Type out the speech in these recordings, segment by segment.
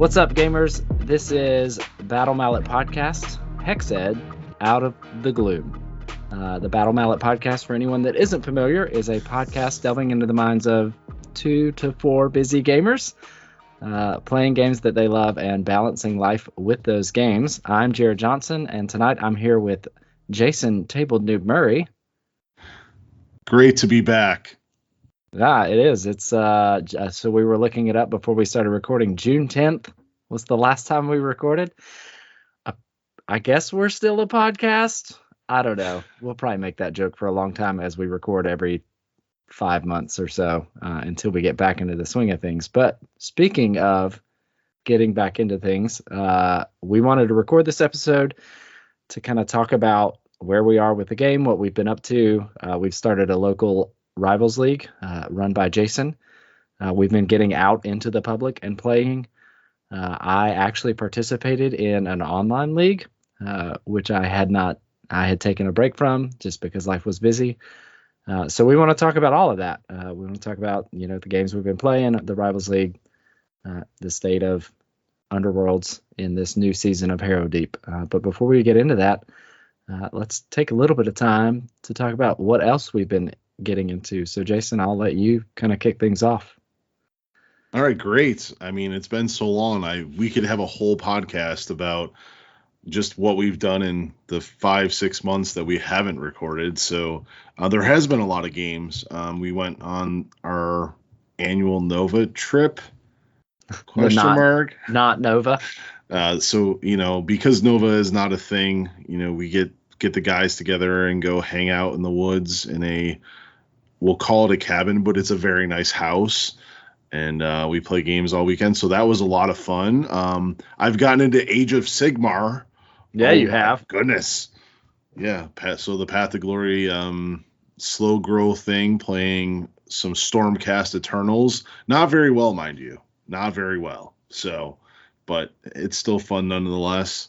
What's up, gamers? This is Battle Mallet Podcast, Hex Ed, out of the Gloom. The Battle Mallet Podcast, for anyone that isn't familiar, is a podcast delving into the minds of 2 to 4 busy gamers, playing games that they love and balancing life with those games. I'm Jerod Johnson, and tonight I'm here with Jason Table Noob Murray. Great to be back. Yeah, it is. It's so we were looking it up before we started recording. June 10th was the last time we recorded. I guess we're still a podcast. I don't know. We'll probably make that joke for a long time as we record every 5 months or so until we get back into the swing of things. But speaking of getting back into things, we wanted to record this episode to kind of talk about where we are with the game, what we've been up to. We've started a local Rivals League run by Jason. We've been getting out into the public and playing. I actually participated in an online league, which I had taken a break from just because life was busy. So we want to talk about all of that. We want to talk about, the games we've been playing, the Rivals League, the state of Underworlds in this new season of Harrow Deep. But before we get into that, let's take a little bit of time to talk about what else we've been getting into. So Jason, I'll let you kind of kick things off. All right, great. I mean, it's been so long. We could have a whole podcast about just what we've done in the 5-6 months that we haven't recorded. So there has been a lot of games. We went on our annual Nova trip. Question mark. Not Nova. So, because Nova is not a thing, we get the guys together and go hang out in the woods in we'll call it a cabin, but it's a very nice house. And we play games all weekend. So that was a lot of fun. I've gotten into Age of Sigmar. Yeah, you have. Goodness. Yeah. So the Path to Glory slow growth thing, playing some Stormcast Eternals. Not very well, mind you. Not very well. So, but it's still fun nonetheless.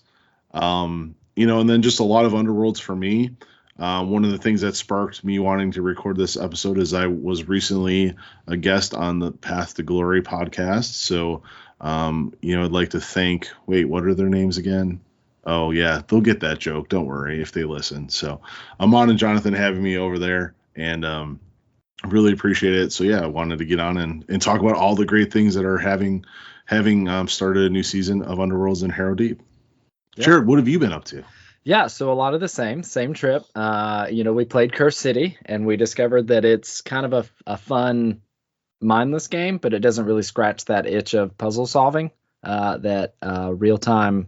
And then just a lot of Underworlds for me. One of the things that sparked me wanting to record this episode is I was recently a guest on the Path to Glory podcast. So, I'd like to thank, what are their names again? Oh, yeah, they'll get that joke. Don't worry if they listen. So Amon and Jonathan having me over there, and really appreciate it. So, yeah, I wanted to get on and talk about all the great things that are having started a new season of Underworlds and Harrow Deep. Yeah. Jared, what have you been up to? Yeah, so a lot of the same trip. We played Curse City, and we discovered that it's kind of a fun, mindless game, but it doesn't really scratch that itch of puzzle solving that real-time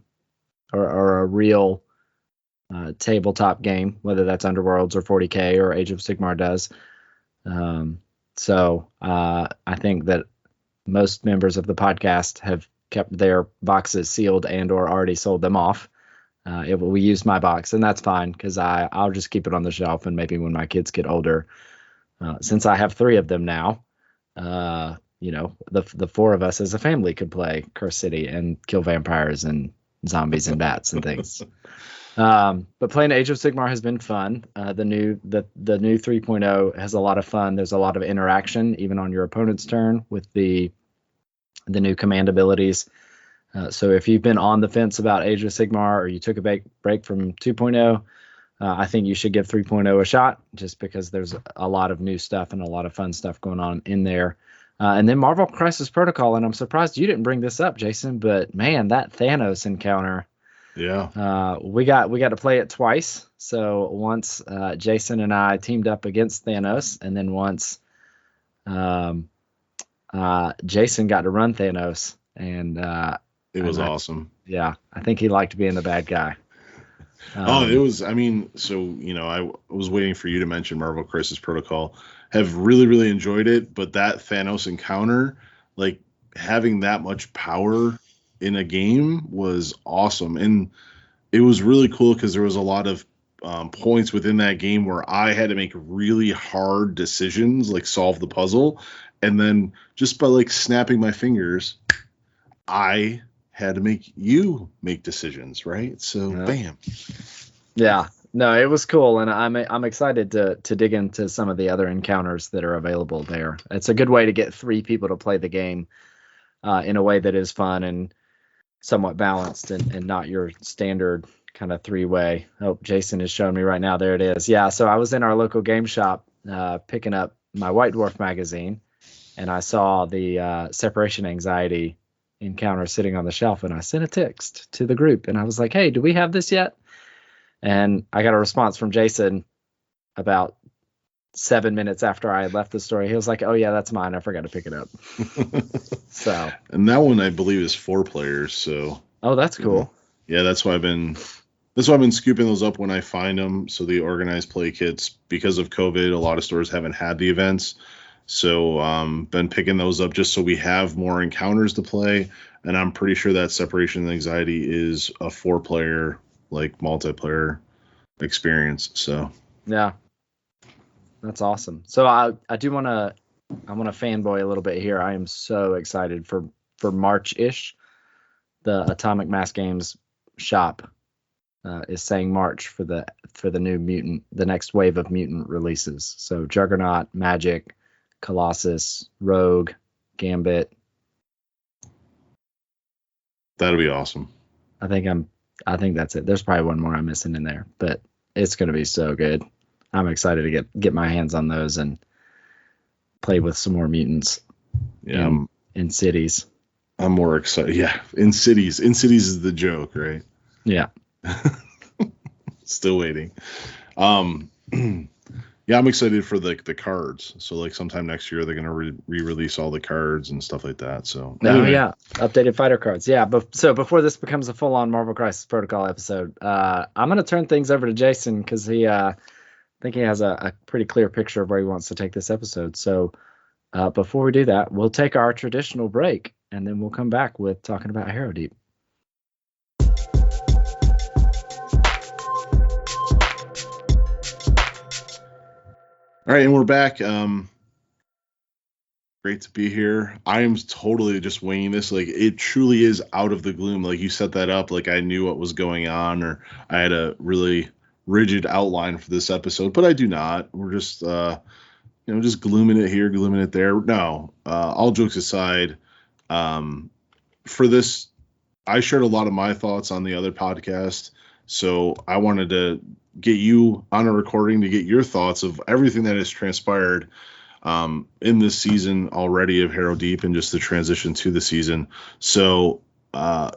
or a real tabletop game, whether that's Underworlds or 40K or Age of Sigmar does. So I think that most members of the podcast have kept their boxes sealed and or already sold them off. We used my box, and that's fine because I'll just keep it on the shelf, and maybe when my kids get older, since I have 3 of them now, the 4 of us as a family could play Curse City and kill vampires and zombies and bats and things. But playing Age of Sigmar has been fun. The new 3.0 has a lot of fun. There's a lot of interaction even on your opponent's turn with the new command abilities. So if you've been on the fence about Age of Sigmar or you took a break from 2.0, I think you should give 3.0 a shot just because there's a lot of new stuff and a lot of fun stuff going on in there. And then Marvel Crisis Protocol, and I'm surprised you didn't bring this up, Jason, but man, that Thanos encounter. Yeah. We got to play it twice. So once Jason and I teamed up against Thanos, and then once Jason got to run Thanos, and it was awesome. Yeah, I think he liked being the bad guy. It was, I was waiting for you to mention Marvel Crisis Protocol. Have really, really enjoyed it, but that Thanos encounter, like having that much power in a game was awesome. And it was really cool because there was a lot of points within that game where I had to make really hard decisions, like solve the puzzle. And then just by like snapping my fingers, I had to make you make decisions, right? So, Bam. Yeah, no, it was cool, and I'm excited to dig into some of the other encounters that are available there. It's a good way to get 3 people to play the game in a way that is fun, and somewhat balanced and not your standard kind of three-way. Oh, Jason is showing me right now. There it is. Yeah, so I was in our local game shop picking up my White Dwarf magazine, and I saw the separation anxiety encounter sitting on the shelf, and I sent a text to the group, and I was like, hey, do we have this yet? And I got a response from Jason about 7 minutes after I had left the store. He was like, oh yeah, that's mine. I forgot to pick it up. So. And that one I believe is 4 players. So. Oh, that's cool. Yeah, that's why I've been scooping those up when I find them. So the organized play kits, because of COVID, a lot of stores haven't had the events. So been picking those up just so we have more encounters to play. And I'm pretty sure that separation anxiety is a 4-player, like multiplayer experience. So yeah, that's awesome. So I want to fanboy a little bit here. I am so excited for March-ish. The Atomic Mass Games shop is saying March for the new mutant, the next wave of mutant releases. So Juggernaut, Magic, Colossus, Rogue, Gambit. That'll be awesome. I think that's it. There's probably one more I'm missing in there, but it's going to be so good. I'm excited to get my hands on those and play with some more mutants. Yeah, in cities. I'm more excited. Yeah, in cities. In cities is the joke, right? Yeah. Still waiting. Yeah, I'm excited for the cards. So like sometime next year they're gonna re-release all the cards and stuff like that. So anyway. Oh yeah, updated fighter cards. Yeah, but so before this becomes a full-on Marvel Crisis Protocol episode, I'm gonna turn things over to Jason because I think he has a pretty clear picture of where he wants to take this episode. So before we do that, we'll take our traditional break and then we'll come back with talking about Hero Deep. All right, and we're back. Great to be here. I am totally just winging this. Like, it truly is out of the gloom. Like, you set that up like I knew what was going on, or I had a really rigid outline for this episode, but I do not. We're just, just glooming it here, glooming it there. No, all jokes aside, for this, I shared a lot of my thoughts on the other podcast, so I wanted to get you on a recording to get your thoughts of everything that has transpired in this season already of Hero Deep and just the transition to the season. So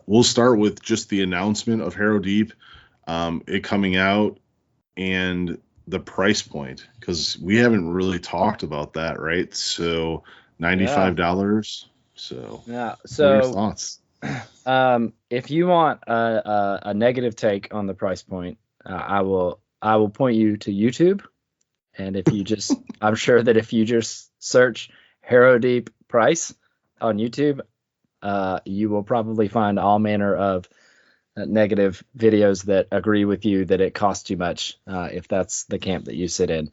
we'll start with just the announcement of Hero Deep, it coming out, and the price point, because we haven't really talked about that, right? So $95. So yeah. So what are your thoughts? If you want a negative take on the price point, I will point you to YouTube, and if you just, I'm sure that if you just search Hero Deep price on YouTube, you will probably find all manner of negative videos that agree with you that it costs too much, if that's the camp that you sit in.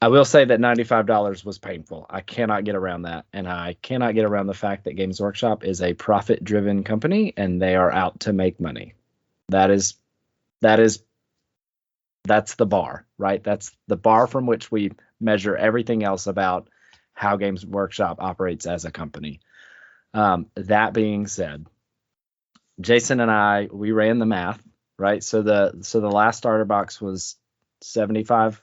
I will say that $95 was painful. I cannot get around that, and I cannot get around the fact that Games Workshop is a profit-driven company and they are out to make money. That's the bar, right? That's the bar from which we measure everything else about how Games Workshop operates as a company. That being said, Jason and we ran the math, right? So the last starter box was $75.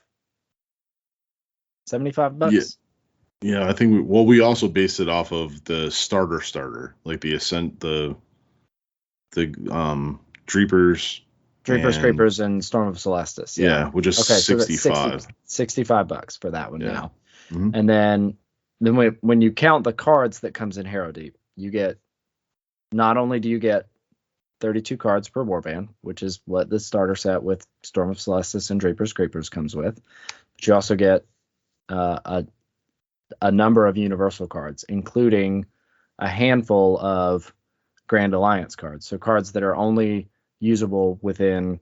Yeah, I think we also based it off of the starter, like the Ascent, the Dreepers, Creepers, and Storm of Celestis. Yeah, which is okay, 65. So $65 for that one now. Mm-hmm. And then when you count the cards that comes in Hero Deep, you get, not only do you get 32 cards per warband, which is what the starter set with Storm of Celestis and Creepers comes with, but you also get a number of universal cards, including a handful of Grand Alliance cards. So cards that are only usable within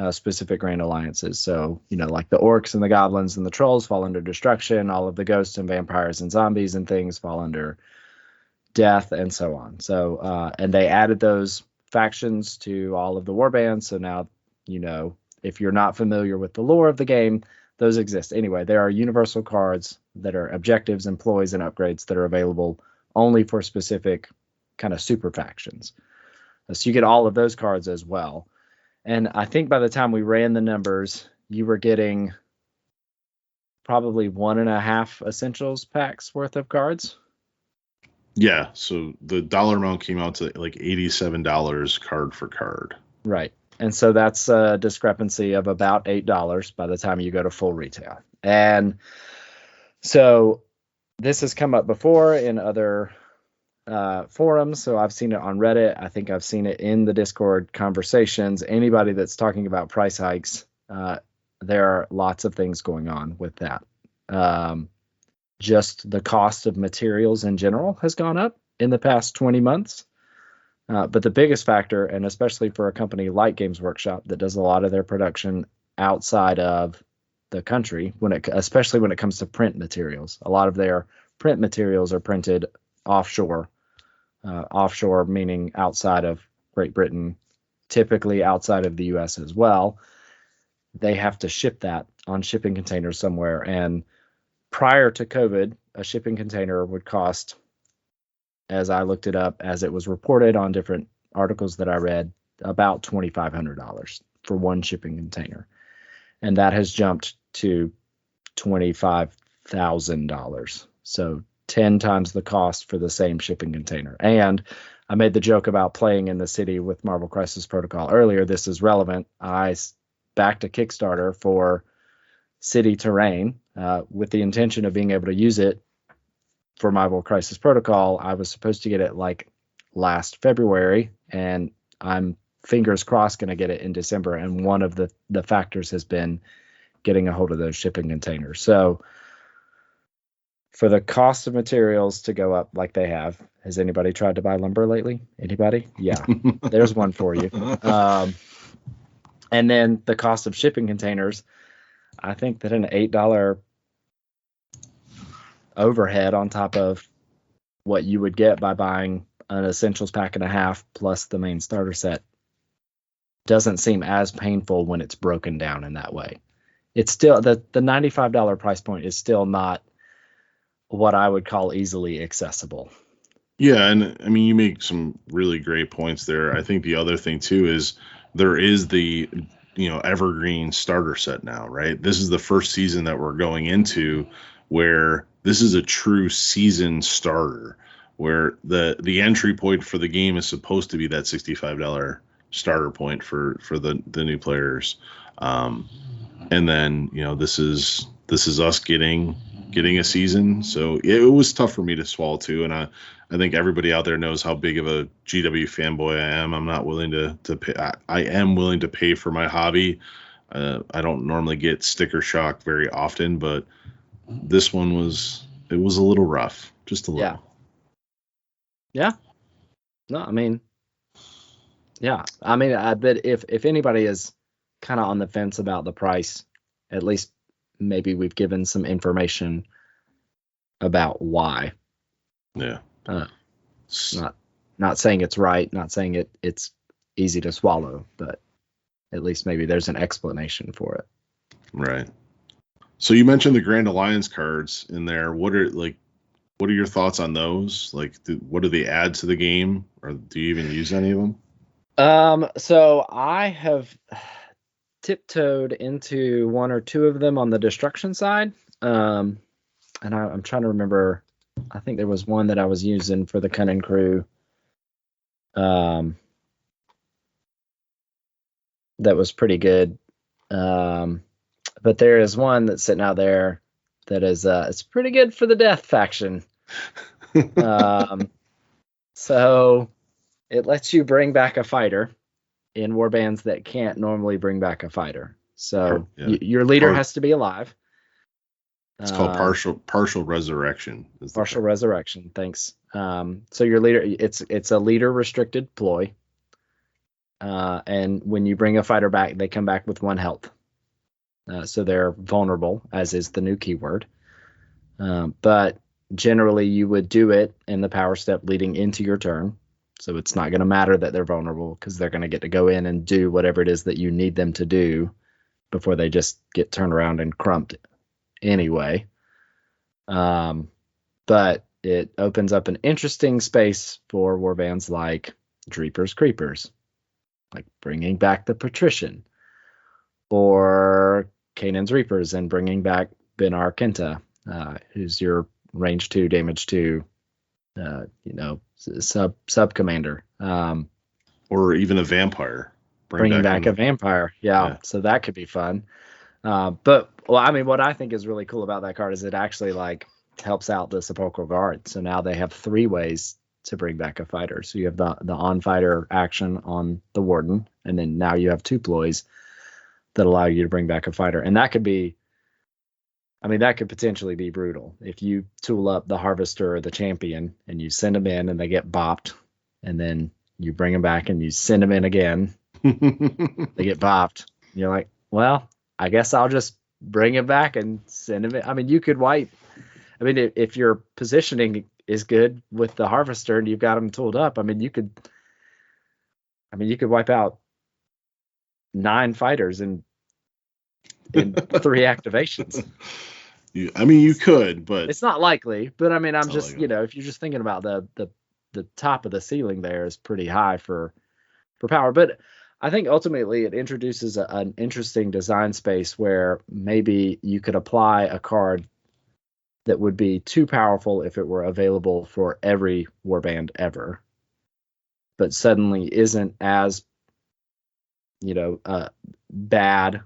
specific Grand Alliances. So, like the orcs and the goblins and the trolls fall under destruction. All of the ghosts and vampires and zombies and things fall under death, and so on. So, and they added those factions to all of the warbands. So now, if you're not familiar with the lore of the game, those exist. Anyway, there are universal cards that are objectives, employees, and upgrades that are available only for specific kind of super factions. So you get all of those cards as well. And I think by the time we ran the numbers, you were getting probably 1.5 Essentials packs worth of cards. Yeah, so the dollar amount came out to like $87 card for card. Right. And so that's a discrepancy of about $8 by the time you go to full retail. And so this has come up before in other forums. So I've seen it on Reddit. I think I've seen it in the Discord conversations. Anybody that's talking about price hikes, there are lots of things going on with that. Just the cost of materials in general has gone up in the past 20 months. But the biggest factor, and especially for a company like Games Workshop that does a lot of their production outside of the country, especially when it comes to print materials, a lot of their print materials are printed offshore. Offshore meaning outside of Great Britain, typically outside of the U.S. as well. They have to ship that on shipping containers somewhere. And prior to COVID, a shipping container would cost, as I looked it up, as it was reported on different articles that I read, about $2,500 for one shipping container. And that has jumped to $25,000. So 10 times the cost for the same shipping container. And I made the joke about playing in the city with Marvel Crisis Protocol earlier. This is relevant. I backed a Kickstarter for City Terrain with the intention of being able to use it for Marvel Crisis Protocol. I was supposed to get it like last February, and I'm fingers crossed going to get it in December. And one of the factors has been getting a hold of those shipping containers. So for the cost of materials to go up like they have, has anybody tried to buy lumber lately? Anybody? Yeah, there's one for you. And then the cost of shipping containers, I think that an $8 overhead on top of what you would get by buying an Essentials pack and a half plus the main starter set doesn't seem as painful when it's broken down in that way. It's still the $95 price point is still not what I would call easily accessible. Yeah, and I mean, you make some really great points there. I think the other thing too is there is the evergreen starter set now, right? This is the first season that we're going into where this is a true season starter, where the entry point for the game is supposed to be that $65 starter point for the new players. And then this is us getting a season. So it was tough for me to swallow too. And I think everybody out there knows how big of a GW fanboy I am. I'm not willing to pay. I am willing to pay for my hobby. I don't normally get sticker shock very often, but this one was a little rough, just a little. Yeah. No, I mean, yeah. I mean, I bet if anybody is kind of on the fence about the price, at least maybe we've given some information about why. Yeah. Not saying it's right, not saying it's easy to swallow, but at least maybe there's an explanation for it. Right. So you mentioned the Grand Alliance cards in there. What are your thoughts on those? Like, what do they add to the game, or do you even use any of them? So I have tiptoed into one or two of them on the destruction side. And I'm trying to remember. I think there was one that I was using for the Cunning Crew. That was pretty good. But there is one that's sitting out there that is it's pretty good for the Death faction. So it lets you bring back a fighter in warbands that can't normally bring back a fighter. So your leader has to be alive. It's called partial resurrection. Partial resurrection. Thanks. So your leader, it's a leader restricted ploy. And when you bring a fighter back, they come back with 1 health. So they're vulnerable, as is the new keyword. But generally you would do it in the power step leading into your turn. So it's not going to matter that they're vulnerable because they're going to get to go in and do whatever it is that you need them to do before they just get turned around and crumped anyway. But it opens up an interesting space for warbands like Dreepers Creepers, like bringing back the Patrician, or Kanan's Reapers and bringing back Ben Arquenta, who's your range 2, damage 2, sub commander. Or even a vampire. Bringing back a vampire. Yeah, so that could be fun. But what I think is really cool about that card is it actually like helps out the Sepulchral Guard. So now they have 3 ways to bring back a fighter. So you have the on fighter action on the Warden, and then now you have 2 ploys that allow you to bring back a fighter. And that could be, that could potentially be brutal. If you tool up the Harvester or the Champion and you send them in and they get bopped, and then you bring them back and you send them in again, they get bopped. You're like, well, I guess I'll just bring it back and send him in. You could wipe. If your positioning is good with the Harvester and you've got them tooled up, you could wipe out 9 fighters in 3 activations. You could, but it's not likely. But I'm just, if you're just thinking about the top of the ceiling there is pretty high for power. But I think ultimately it introduces an interesting design space where maybe you could apply a card that would be too powerful if it were available for every warband ever, but suddenly isn't as, bad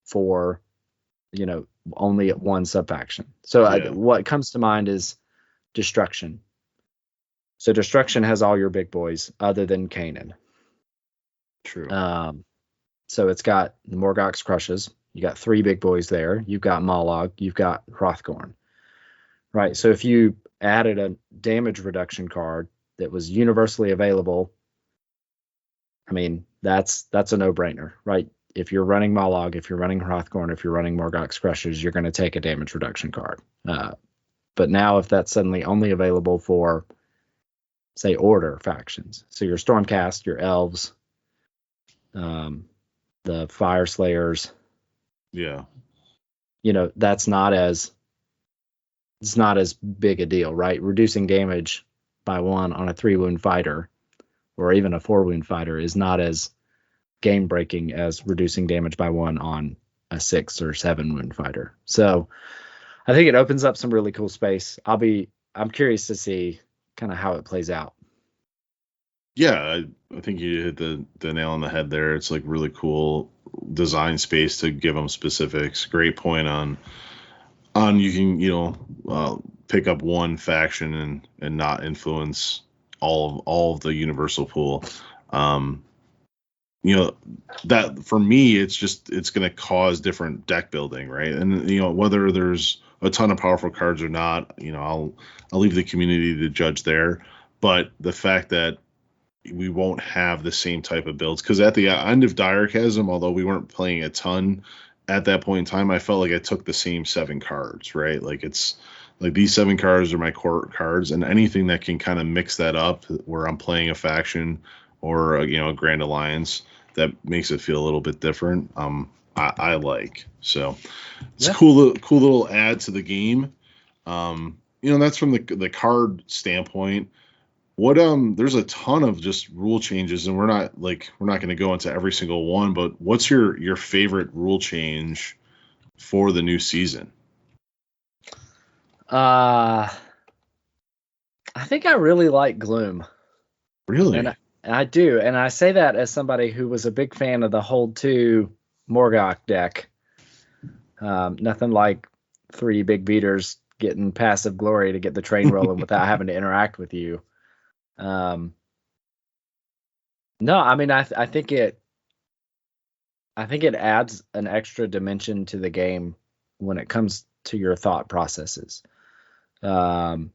for, only at one subfaction. So what comes to mind is Destruction. So Destruction has all your big boys other than Kanan. True. So it's got the Morgoth's Crushes. You got 3 big boys there. You've got Mollog. You've got Hrothgorn. Right. So if you added a damage reduction card that was universally available, that's a no-brainer, right? If you're running Mollog, if you're running Hrothgorn, if you're running Morgoth's Crushes, you're going to take a damage reduction card. But now if that's suddenly only available for, say, Order factions, so your Stormcast, your Elves, the Fire Slayers, that's not as big a deal, right? Reducing damage by 1 on a 3-wound fighter or even a 4-wound fighter is not as game breaking as reducing damage by 1 on a 6 or 7-wound fighter. So I think it opens up some really cool space. I'm curious to see kind of how it plays out. Yeah, I think you hit the nail on the head there. It's like really cool design space to give them specifics. Great point on you can pick up one faction and not influence all of the universal pool. That for me it's going to cause different deck building, right? And whether there's a ton of powerful cards or not, I'll leave the community to judge there. But the fact that we won't have the same type of builds, because at the end of Dire Chasm, although we weren't playing a ton at that point in time, I felt like I took the same 7 cards, right? Like it's like these 7 cards are my core cards, and anything that can kind of mix that up where I'm playing a faction or a Grand Alliance that makes it feel a little bit different. I like. So it's a cool little add to the game. That's from the card standpoint. What there's a ton of just rule changes, and we're not going to go into every single one, but what's your favorite rule change for the new season? I think I really like Gloom. Really? And I do, and I say that as somebody who was a big fan of the Hold 2 Morgoth deck. Nothing like 3 big beaters getting passive glory to get the train rolling without having to interact with you. No, I think it adds an extra dimension to the game when it comes to your thought processes. So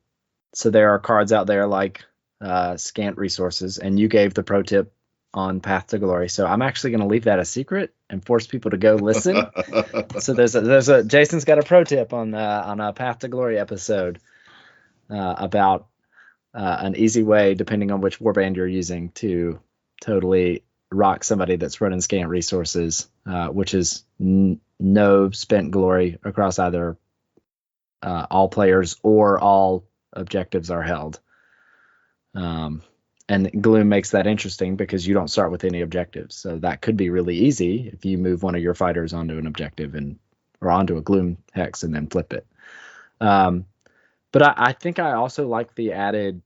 there are cards out there like Scant Resources, and you gave the pro tip on Path to Glory. So I'm actually going to leave that a secret and force people to go listen. So there's a Jason's got a pro tip on a Path to Glory episode about an easy way, depending on which warband you're using, to totally rock somebody that's running Scant Resources, which is no spent glory across either all players or all objectives are held. And And Gloom makes that interesting because you don't start with any objectives. So that could be really easy if you move one of your fighters onto an objective or onto a Gloom hex and then flip it. But I think I also like the added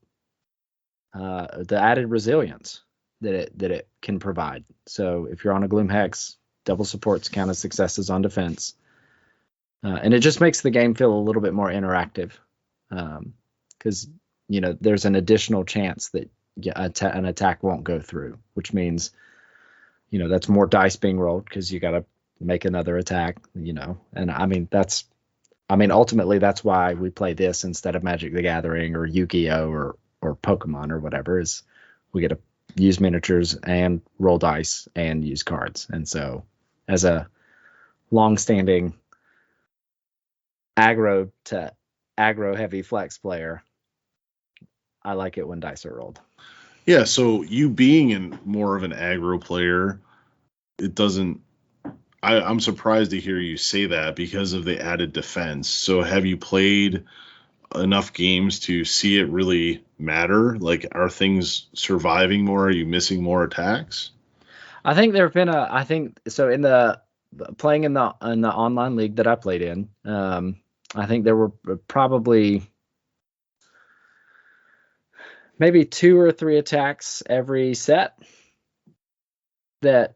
resilience that it can provide. So if you're on a Gloom hex, double supports count as successes on defense, and it just makes the game feel a little bit more interactive, because there's an additional chance that an attack won't go through, which means that's more dice being rolled because you got to make another attack. And ultimately that's why we play this instead of Magic the Gathering or Yu-Gi-Oh or Pokemon or whatever. Is we get to use miniatures and roll dice and use cards. And so as a long-standing aggro heavy flex player, I like it when dice are rolled. Yeah, so you being more of an aggro player, it doesn't. I'm surprised to hear you say that because of the added defense. So have you played enough games to see it really matter? Like, are things surviving more? Are you missing more attacks? I think there have been in the playing in the online league that I played in, I think there were probably maybe 2 or 3 attacks every set that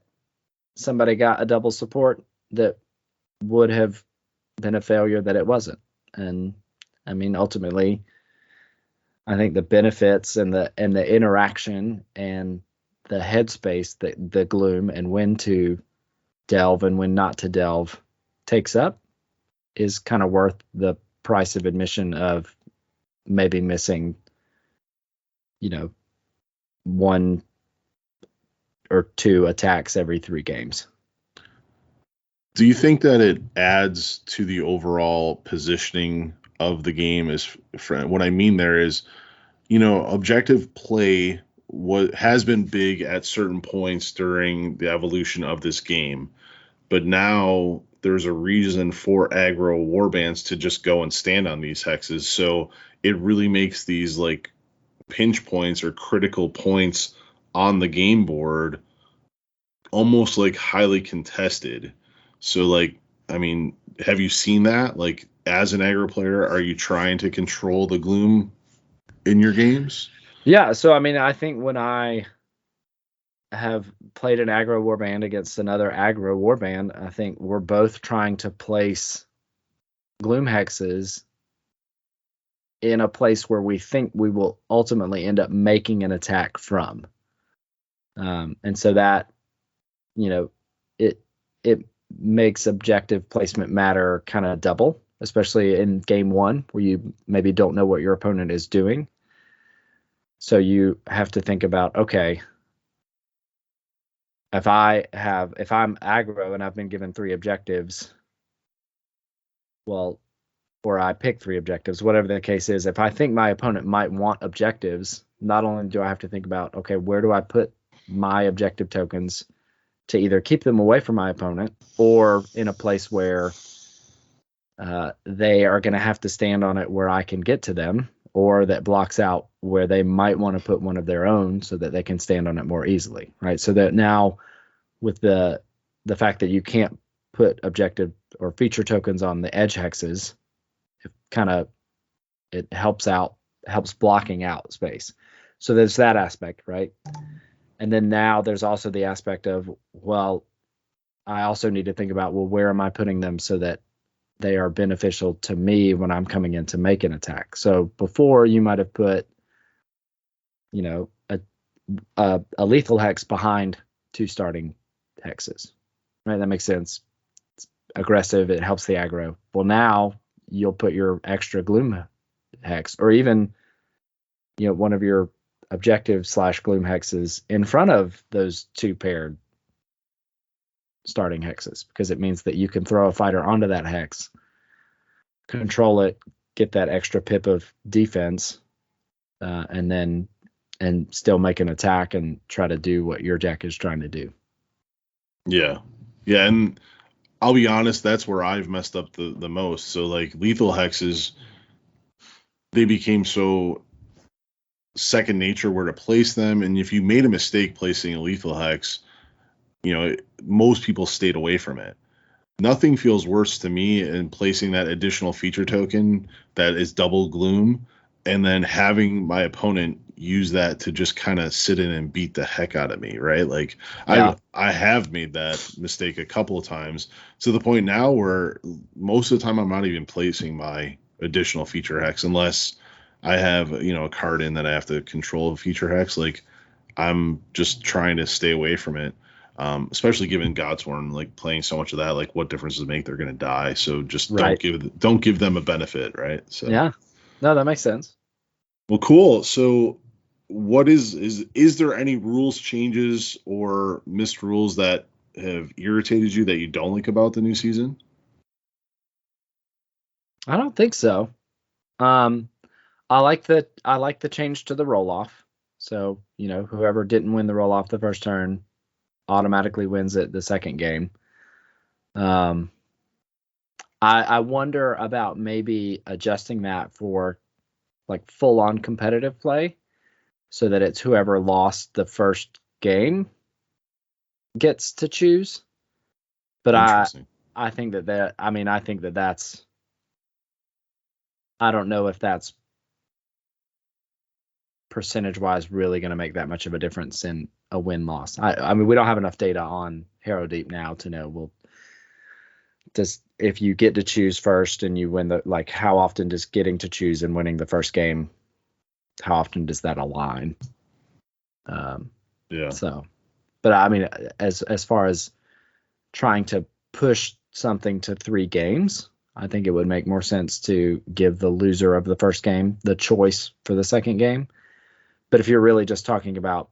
somebody got a double support that would have been a failure that it wasn't. And I mean, ultimately, I think the benefits and the interaction and the headspace that the Gloom and when to delve and when not to delve takes up is kind of worth the price of admission of maybe missing, 1 or 2 attacks every 3 games. Do you think that it adds to the overall positioning of the game? What I mean there is, objective play has been big at certain points during the evolution of this game, but now there's a reason for aggro warbands to just go and stand on these hexes. So it really makes these like pinch points or critical points on the game board almost like highly contested. So like, I mean, have you seen that? Like, as an aggro player, are you trying to control the Gloom in your games? Yeah, so I mean, I think when I have played an aggro warband against another aggro warband, I think we're both trying to place Gloom hexes in a place where we think we will ultimately end up making an attack from. And so that, it makes objective placement matter kind of double, especially in game 1 where you maybe don't know what your opponent is doing. So you have to think about, okay, if I'm aggro and I've been given 3 objectives, well, or I pick 3 objectives, whatever the case is, if I think my opponent might want objectives, not only do I have to think about, okay, where do I put my objective tokens to either keep them away from my opponent or in a place where they are going to have to stand on it where I can get to them, or that blocks out where they might want to put one of their own so that they can stand on it more easily, right? So that now with the fact that you can't put objective or feature tokens on the edge hexes, it helps blocking out space. So there's that aspect, right? And then now there's also the aspect of, well, I also need to think about, well, where am I putting them so that they are beneficial to me when I'm coming in to make an attack. So before you might have put, a lethal hex behind 2 starting hexes, right? That makes sense. It's aggressive. It helps the aggro. Well, now you'll put your extra Gloom hex, or even, one of your objective / Gloom hexes in front of those 2 paired starting hexes, because it means that you can throw a fighter onto that hex, control it, get that extra pip of defense, and still make an attack and try to do what your deck is trying to do. Yeah. And I'll be honest, that's where I've messed up the most. So like lethal hexes, they became so second nature where to place them. And if you made a mistake placing a lethal hex, most people stayed away from it. Nothing feels worse to me in placing that additional feature token that is double Gloom and then having my opponent use that to just kind of sit in and beat the heck out of me, right? Like Yeah. I have made that mistake a couple of times to the point now where most of the time I'm not even placing my additional feature hex unless I have, a card in that I have to control a feature hex. Like I'm just trying to stay away from it. Especially given Godsworn, like playing so much of that, like what difference does it make? They're going to die. So just Right. don't give them a benefit, right? So Yeah. No, that makes sense. well, cool. So what is there any rules changes or missed rules that have irritated you that you don't like about the new season? I don't think so. I like the change to the roll off. So, whoever didn't win the roll off the first turn automatically wins it the second game. I wonder about maybe adjusting that for like full on competitive play so that it's whoever lost the first game gets to choose. But I think I think that's I don't know if that's percentage wise really going to make that much of a difference in a win loss. I mean, we don't have enough data on Harrow Deep now to know. Does if you get to choose first and you win how often does getting to choose and winning the first game, how often does that align? Yeah. So, but I mean, as far as trying to push something to 3 games, I think it would make more sense to give the loser of the first game the choice for the second game. But if you're really just talking about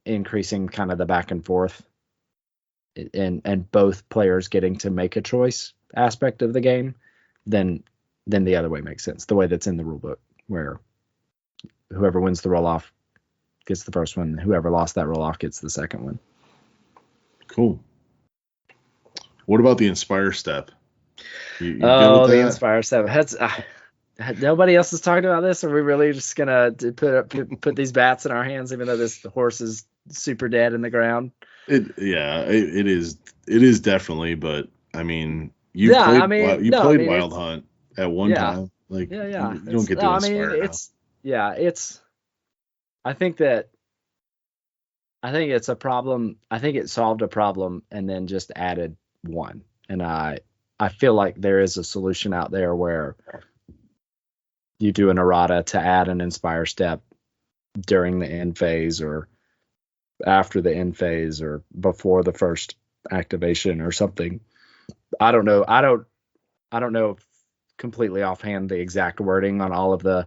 increasing kind of the back and forth and both players getting to make a choice aspect of the game, then the other way makes sense. The way that's in the rule book, where whoever wins the roll off gets the first one, whoever lost that roll off gets the second one. Cool. What about the Inspire step? You good with that? The Inspire step. That's nobody else is talking about this. Are we really just gonna put these bats in our hands, even though this horse is super dead in the ground? It is definitely, but I mean, you played Wild Hunt at one time. Like yeah. you don't get to Inspire now. It's I think it's a problem. I think it solved a problem and then just added one. And I feel like there is a solution out there where you do an errata to add an Inspire step during the end phase or after the end phase or before the first activation or something. I don't know. I don't know completely offhand the exact wording on all of the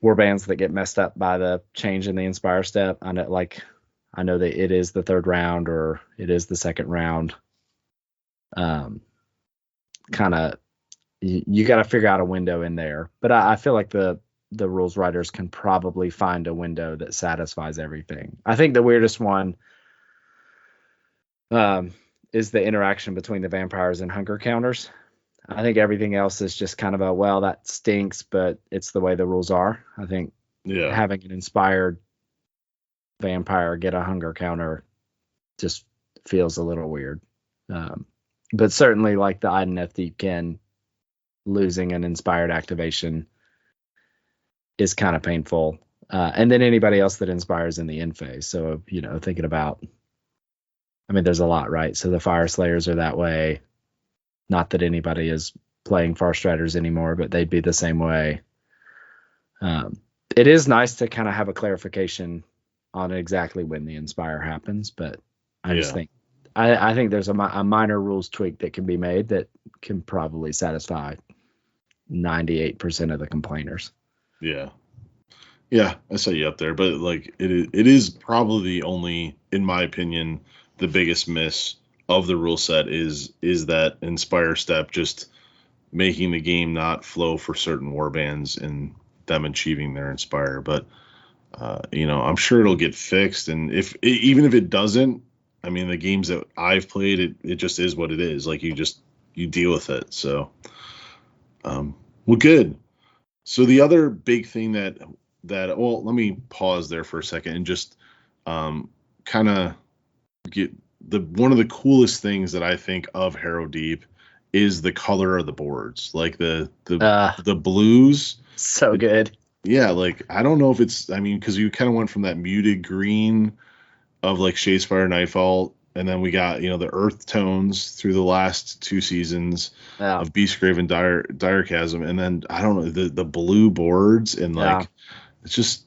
warbands that get messed up by the change in the Inspire step. I know that it is the third round or it is the second round. Kind of you got to figure out a window in there, but I feel like the rules writers can probably find a window that satisfies everything. I think the weirdest one is the interaction between the vampires and hunger counters. I think everything else is just kind of that stinks, but it's the way the rules are. I think having an inspired vampire get a hunger counter just feels a little weird. But certainly like the Ideneth Deepkin losing an inspired activation is kind of painful. And then anybody else that inspires in the end phase. So, thinking about, there's a lot, right? So the Fire Slayers are that way. Not that anybody is playing Far Striders anymore, but they'd be the same way. It is nice to kind of have a clarification on exactly when the Inspire happens, but I just think I think there's a minor rules tweak that can be made that can probably satisfy 98% of the complainers. Yeah, I set you up there, but like it is probably the only, in my opinion, the biggest miss of the rule set is that Inspire step just making the game not flow for certain warbands and them achieving their Inspire. But I'm sure it'll get fixed, and even if it doesn't, the games that I've played, it just is what it is. Like you deal with it. So, well, good. So the other big thing that that, well, let me pause there for a second and just kind of get one of the coolest things that I think of Harrow Deep is the color of the boards, like the blues. So good. Yeah, like I don't know if it's, I mean, because you kind of went from that muted green of like Shadespire Nightfall, and then we got, you know, the earth tones through the last two seasons of Beastgrave and Dire Chasm, and then I don't know, the blue boards, and like it's just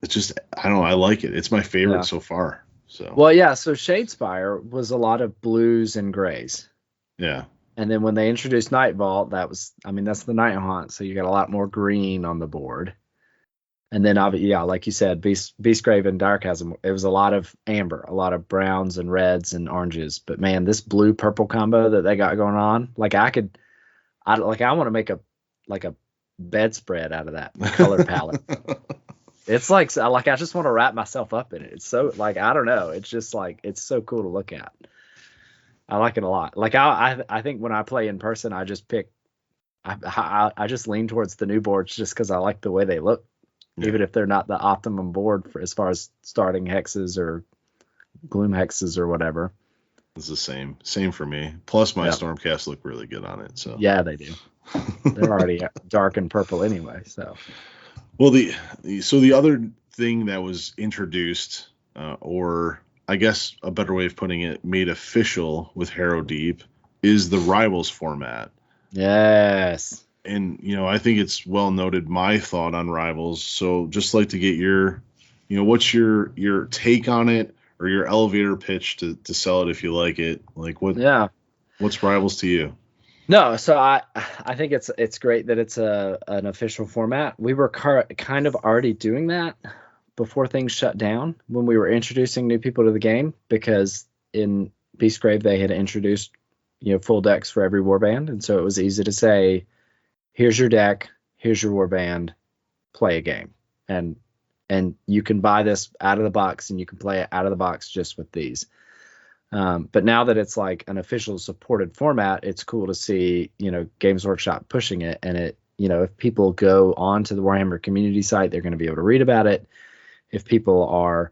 I don't know, I like it. It's my favorite so far. So well, yeah, so Shadespire was a lot of blues and grays. Yeah. And then when they introduced Night Vault, that's the Night Haunt, so you got a lot more green on the board. And then, like you said, Beastgrave and Dire Chasm, it was a lot of amber, a lot of browns and reds and oranges. But man, this blue purple combo that they got going on, like I want to make a bedspread out of that color palette. It's like I just want to wrap myself up in it. It's so, like, I don't know. It's just like, it's so cool to look at. I like it a lot. Like I think when I play in person, I just pick, I just lean towards the new boards just because I like the way they look. Even if they're not the optimum board for as far as starting hexes or gloom hexes or whatever. It's the same for me. Plus my Stormcast look really good on it. So yeah, they do. They're already dark and purple anyway. So well, the other thing that was introduced, or I guess a better way of putting it, made official with Harrow Deep, is the Rivals format. Yes. And, you know, I think it's well noted my thought on Rivals. So just like to get your, you know, what's your take on it, or your elevator pitch to sell it if you like it. Like what's Rivals to you? No, so I think it's great that it's an official format. We were kind of already doing that before things shut down when we were introducing new people to the game, because in Beastgrave they had introduced, you know, full decks for every warband, and so it was easy to say, here's your deck, here's your warband, play a game. And you can buy this out of the box, and you can play it out of the box just with these. But now that it's like an official supported format, it's cool to see, you know, Games Workshop pushing it. And it, you know, if people go on to the Warhammer community site, they're going to be able to read about it. If people are,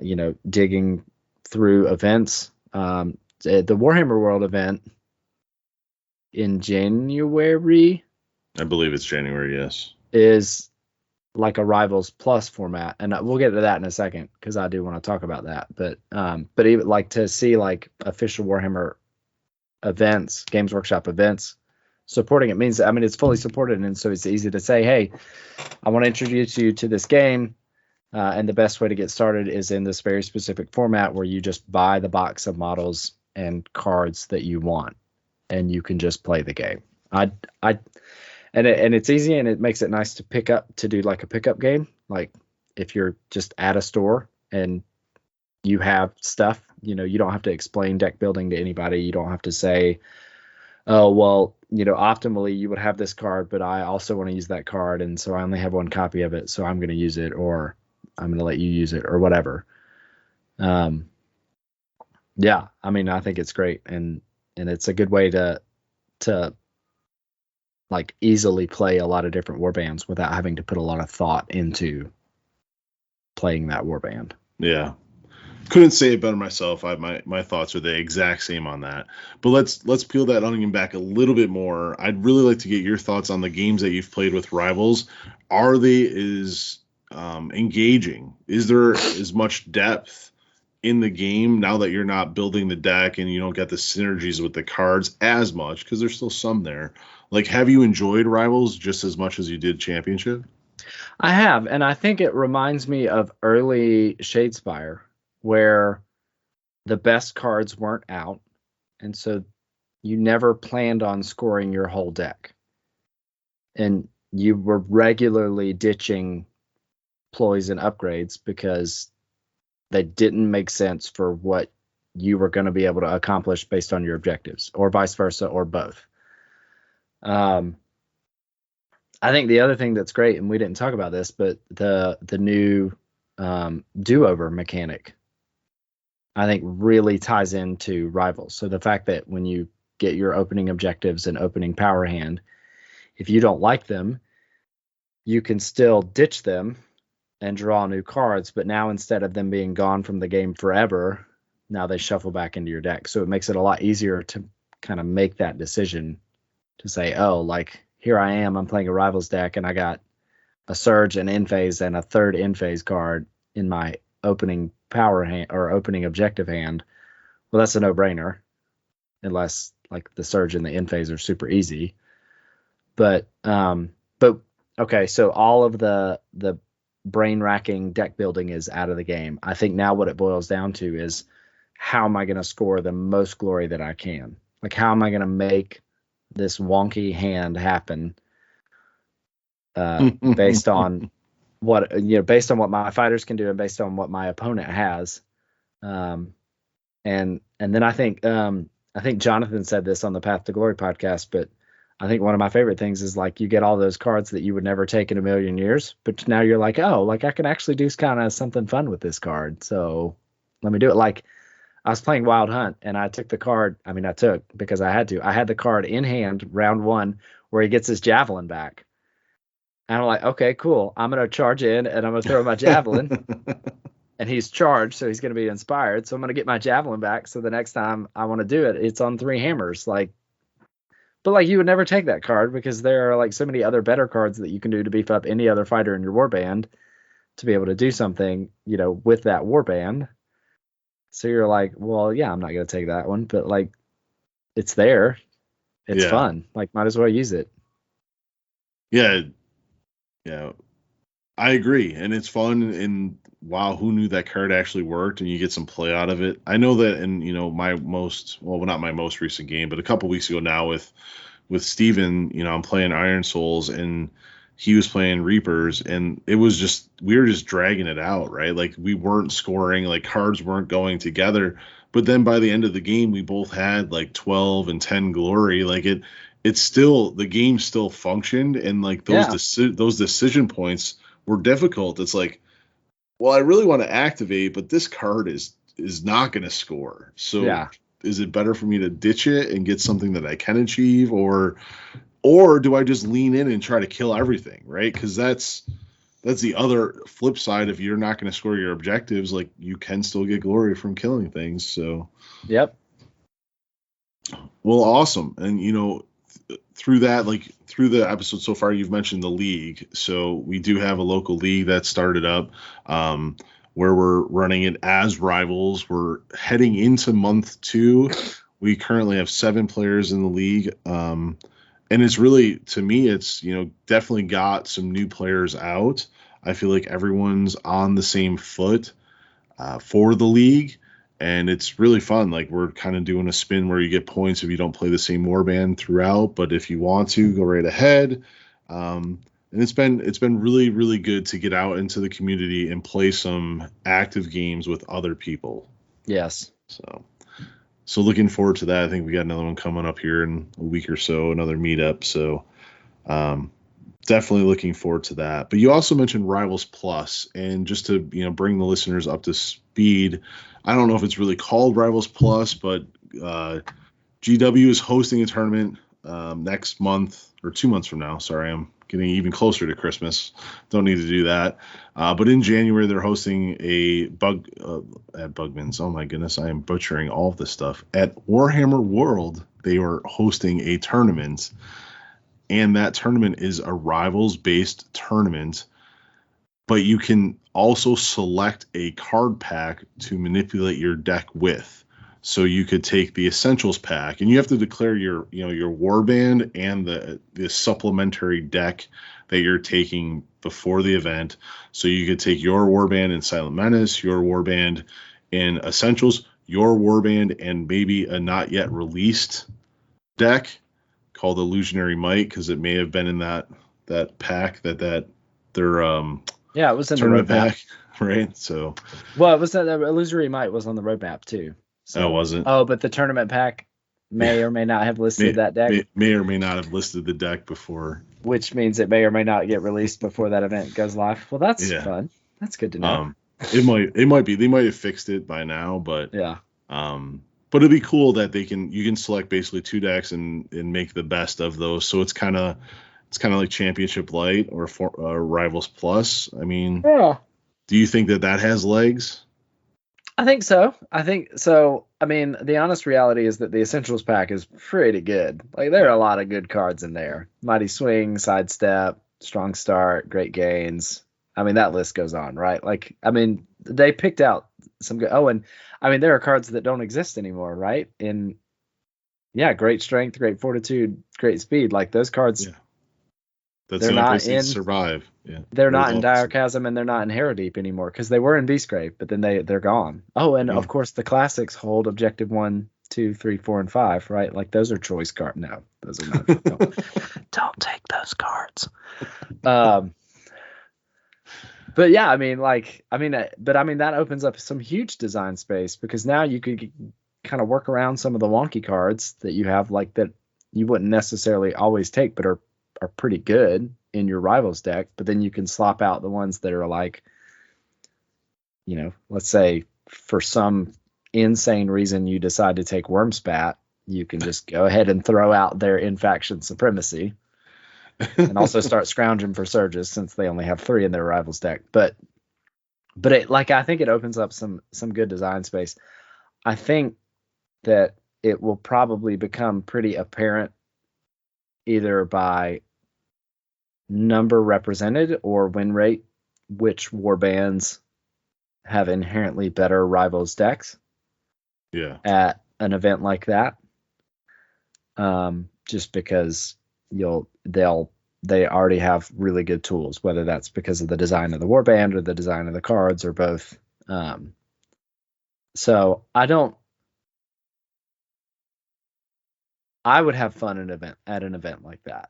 you know, digging through events, the Warhammer World event in January, I believe it's January, yes, is like a Rivals Plus format, and we'll get to that in a second because I do want to talk about that. But even like to see like official Warhammer events, Games Workshop events supporting it means, I mean, it's fully supported, and so it's easy to say, hey, I want to introduce you to this game, and the best way to get started is in this very specific format where you just buy the box of models and cards that you want, and you can just play the game. And it's easy, and it makes it nice to pick up, to do like a pickup game. Like if you're just at a store and you have stuff, you know, you don't have to explain deck building to anybody. You don't have to say, oh, well, you know, optimally you would have this card, but I also want to use that card, and so I only have one copy of it, so I'm going to use it, or I'm going to let you use it, or whatever. Yeah, I mean, I think it's great, and it's a good way to like easily play a lot of different warbands without having to put a lot of thought into playing that warband. Yeah. Couldn't say it better myself. My thoughts are the exact same on that. But let's peel that onion back a little bit more. I'd really like to get your thoughts on the games that you've played with Rivals. Are they as engaging? Is there as much depth in the game now that you're not building the deck and you don't get the synergies with the cards as much, because there's still some there? Like, have you enjoyed Rivals just as much as you did Championship? I have, and I think it reminds me of early Shadespire, where the best cards weren't out, and so you never planned on scoring your whole deck, and you were regularly ditching ploys and upgrades because they didn't make sense for what you were going to be able to accomplish based on your objectives, or vice versa, or both. I think the other thing that's great, and we didn't talk about this, but the new do-over mechanic, I think, really ties into Rivals. So the fact that when you get your opening objectives and opening power hand, if you don't like them, you can still ditch them and draw new cards, but now instead of them being gone from the game forever, now they shuffle back into your deck. So it makes it a lot easier to kind of make that decision to say, oh, like here I am, I'm playing a Rivals deck and I got a Surge, an in phase, and a third in phase card in my opening power hand or opening objective hand. Well, that's a no-brainer, unless like the Surge and the in phase are super easy. But okay, so all of the brain racking deck building is out of the game. I think now what it boils down to is how am I going to score the most glory that I can? Like how am I going to make this wonky hand happen based on based on what my fighters can do and based on what my opponent has. And then I think Jonathan said this on the Path to Glory podcast, but I think one of my favorite things is like you get all those cards that you would never take in a million years, but now you're like, oh, like I can actually do kind of something fun with this card. So let me do it. Like I was playing Wild Hunt and I took the card. I mean, I took because I had to. I had the card in hand round 1 where he gets his javelin back. And I'm like, okay, cool. I'm going to charge in and I'm going to throw my javelin. And he's charged, so he's going to be inspired. So I'm going to get my javelin back. So the next time I want to do it, it's on 3 hammers. But like you would never take that card because there are like so many other better cards that you can do to beef up any other fighter in your warband to be able to do something, with that warband. So you're like, well, yeah, I'm not going to take that one, but like it's there. It's fun. Like might as well use it. Yeah. Yeah. I agree. And it's fun. And wow, who knew that card actually worked and you get some play out of it. I know that in, not my most recent game, but a couple weeks ago now with Steven, I'm playing Iron Souls and he was playing Reapers and we were just dragging it out, right? Like we weren't scoring, like cards weren't going together. But then by the end of the game, we both had like 12 and 10 glory. Like it's still, the game still functioned. And like those decision points were difficult. It's like, well, I really want to activate, but this card is not going to score. So is it better for me to ditch it and get something that I can achieve, or do I just lean in and try to kill everything, right? Because that's the other flip side. If you're not going to score your objectives, like you can still get glory from killing things. So, yep. Well, awesome. And through the episode so far, you've mentioned the league. So we do have a local league that started up where we're running it as Rivals. We're heading into month 2. We currently have 7 players in the league. And it's really, to me, it's, definitely got some new players out. I feel like everyone's on the same foot for the league. And it's really fun. Like we're kind of doing a spin where you get points if you don't play the same warband throughout. But if you want to, go right ahead. And it's been really, really good to get out into the community and play some active games with other people. Yes. So looking forward to that. I think we got another one coming up here in a week or so, another meetup. So definitely looking forward to that. But you also mentioned Rivals Plus, and just to bring the listeners up to speed, I don't know if it's really called Rivals Plus, but GW is hosting a tournament next month or 2 months from now. Sorry, I'm getting even closer to Christmas. Don't need to do that. But in January, they're hosting a at Bugman's. Oh my goodness, I am butchering all of this stuff. At Warhammer World, they are hosting a tournament, and that tournament is a Rivals-based tournament. But you can also select a card pack to manipulate your deck with. So you could take the Essentials pack, and you have to declare your warband and the supplementary deck that you're taking before the event. So you could take your warband in Silent Menace, your warband in Essentials, your warband and maybe a not yet released deck called Illusionary Might, because it may have been in that pack that their it was in the tournament roadmap, pack, right? So it was that Illusory Might was on the roadmap too. So, wasn't. Oh, but the tournament pack may or may not have listed that deck. May or may not have listed the deck before. Which means it may or may not get released before that event goes live. Well, that's fun. That's good to know. It might be. They might have fixed it by now, but yeah. But it'd be cool that you can select basically 2 decks and make the best of those. So it's kind of It's kind of like Championship Light or Rivals Plus. I mean, Yeah. do you think that has legs? I think so. I mean, the honest reality is that the Essentials pack is pretty good. Like, there are a lot of good cards in there. Mighty Swing, Sidestep, Strong Start, Great Gains. I mean, that list goes on, right? Like, I mean, they picked out some good. Oh, and I mean, there are cards that don't exist anymore, right? Great Strength, Great Fortitude, Great Speed. Like, those cards, That's they're the only not place they in. survive. Yeah, They're not in Dire Chasm and they're not in Harrowdeep anymore because they were in Beastgrave, but then they're gone. Oh, and of course the classics hold Objective 1, 2, 3, 4, and 5, right? Like, those are choice cards. No, those are not. Don't take those cards. But yeah, I mean, that opens up some huge design space because now you could kind of work around some of the wonky cards that you have, like, that you wouldn't necessarily always take, but are pretty good in your Rivals deck. But then you can swap out the ones that are like, let's say for some insane reason you decide to take Wormspat, you can just go ahead and throw out their in-faction supremacy and also start scrounging for Surges since they only have 3 in their Rivals deck. But I think it opens up some good design space. I think that it will probably become pretty apparent either by number represented or win rate which warbands have inherently better Rivals decks. Yeah. At an event like that, just because they already have really good tools, whether that's because of the design of the warband or the design of the cards or both. So I would have fun at an event like that.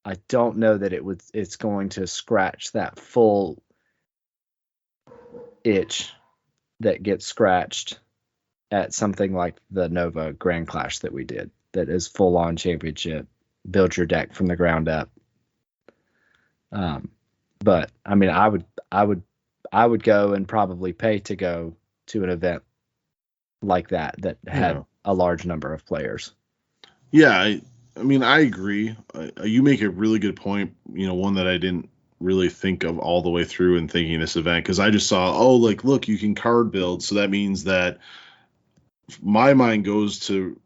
I don't know that it's going to scratch that full itch that gets scratched at something like the Nova Grand Clash that we did, that is full on championship, build your deck from the ground up. But I mean, I would go and probably pay to go to an event like that had a large number of players. Yeah, I mean, I agree. You make a really good point. One that I didn't really think of all the way through in thinking this event, because I just saw, look, you can card build, so that means that my mind goes to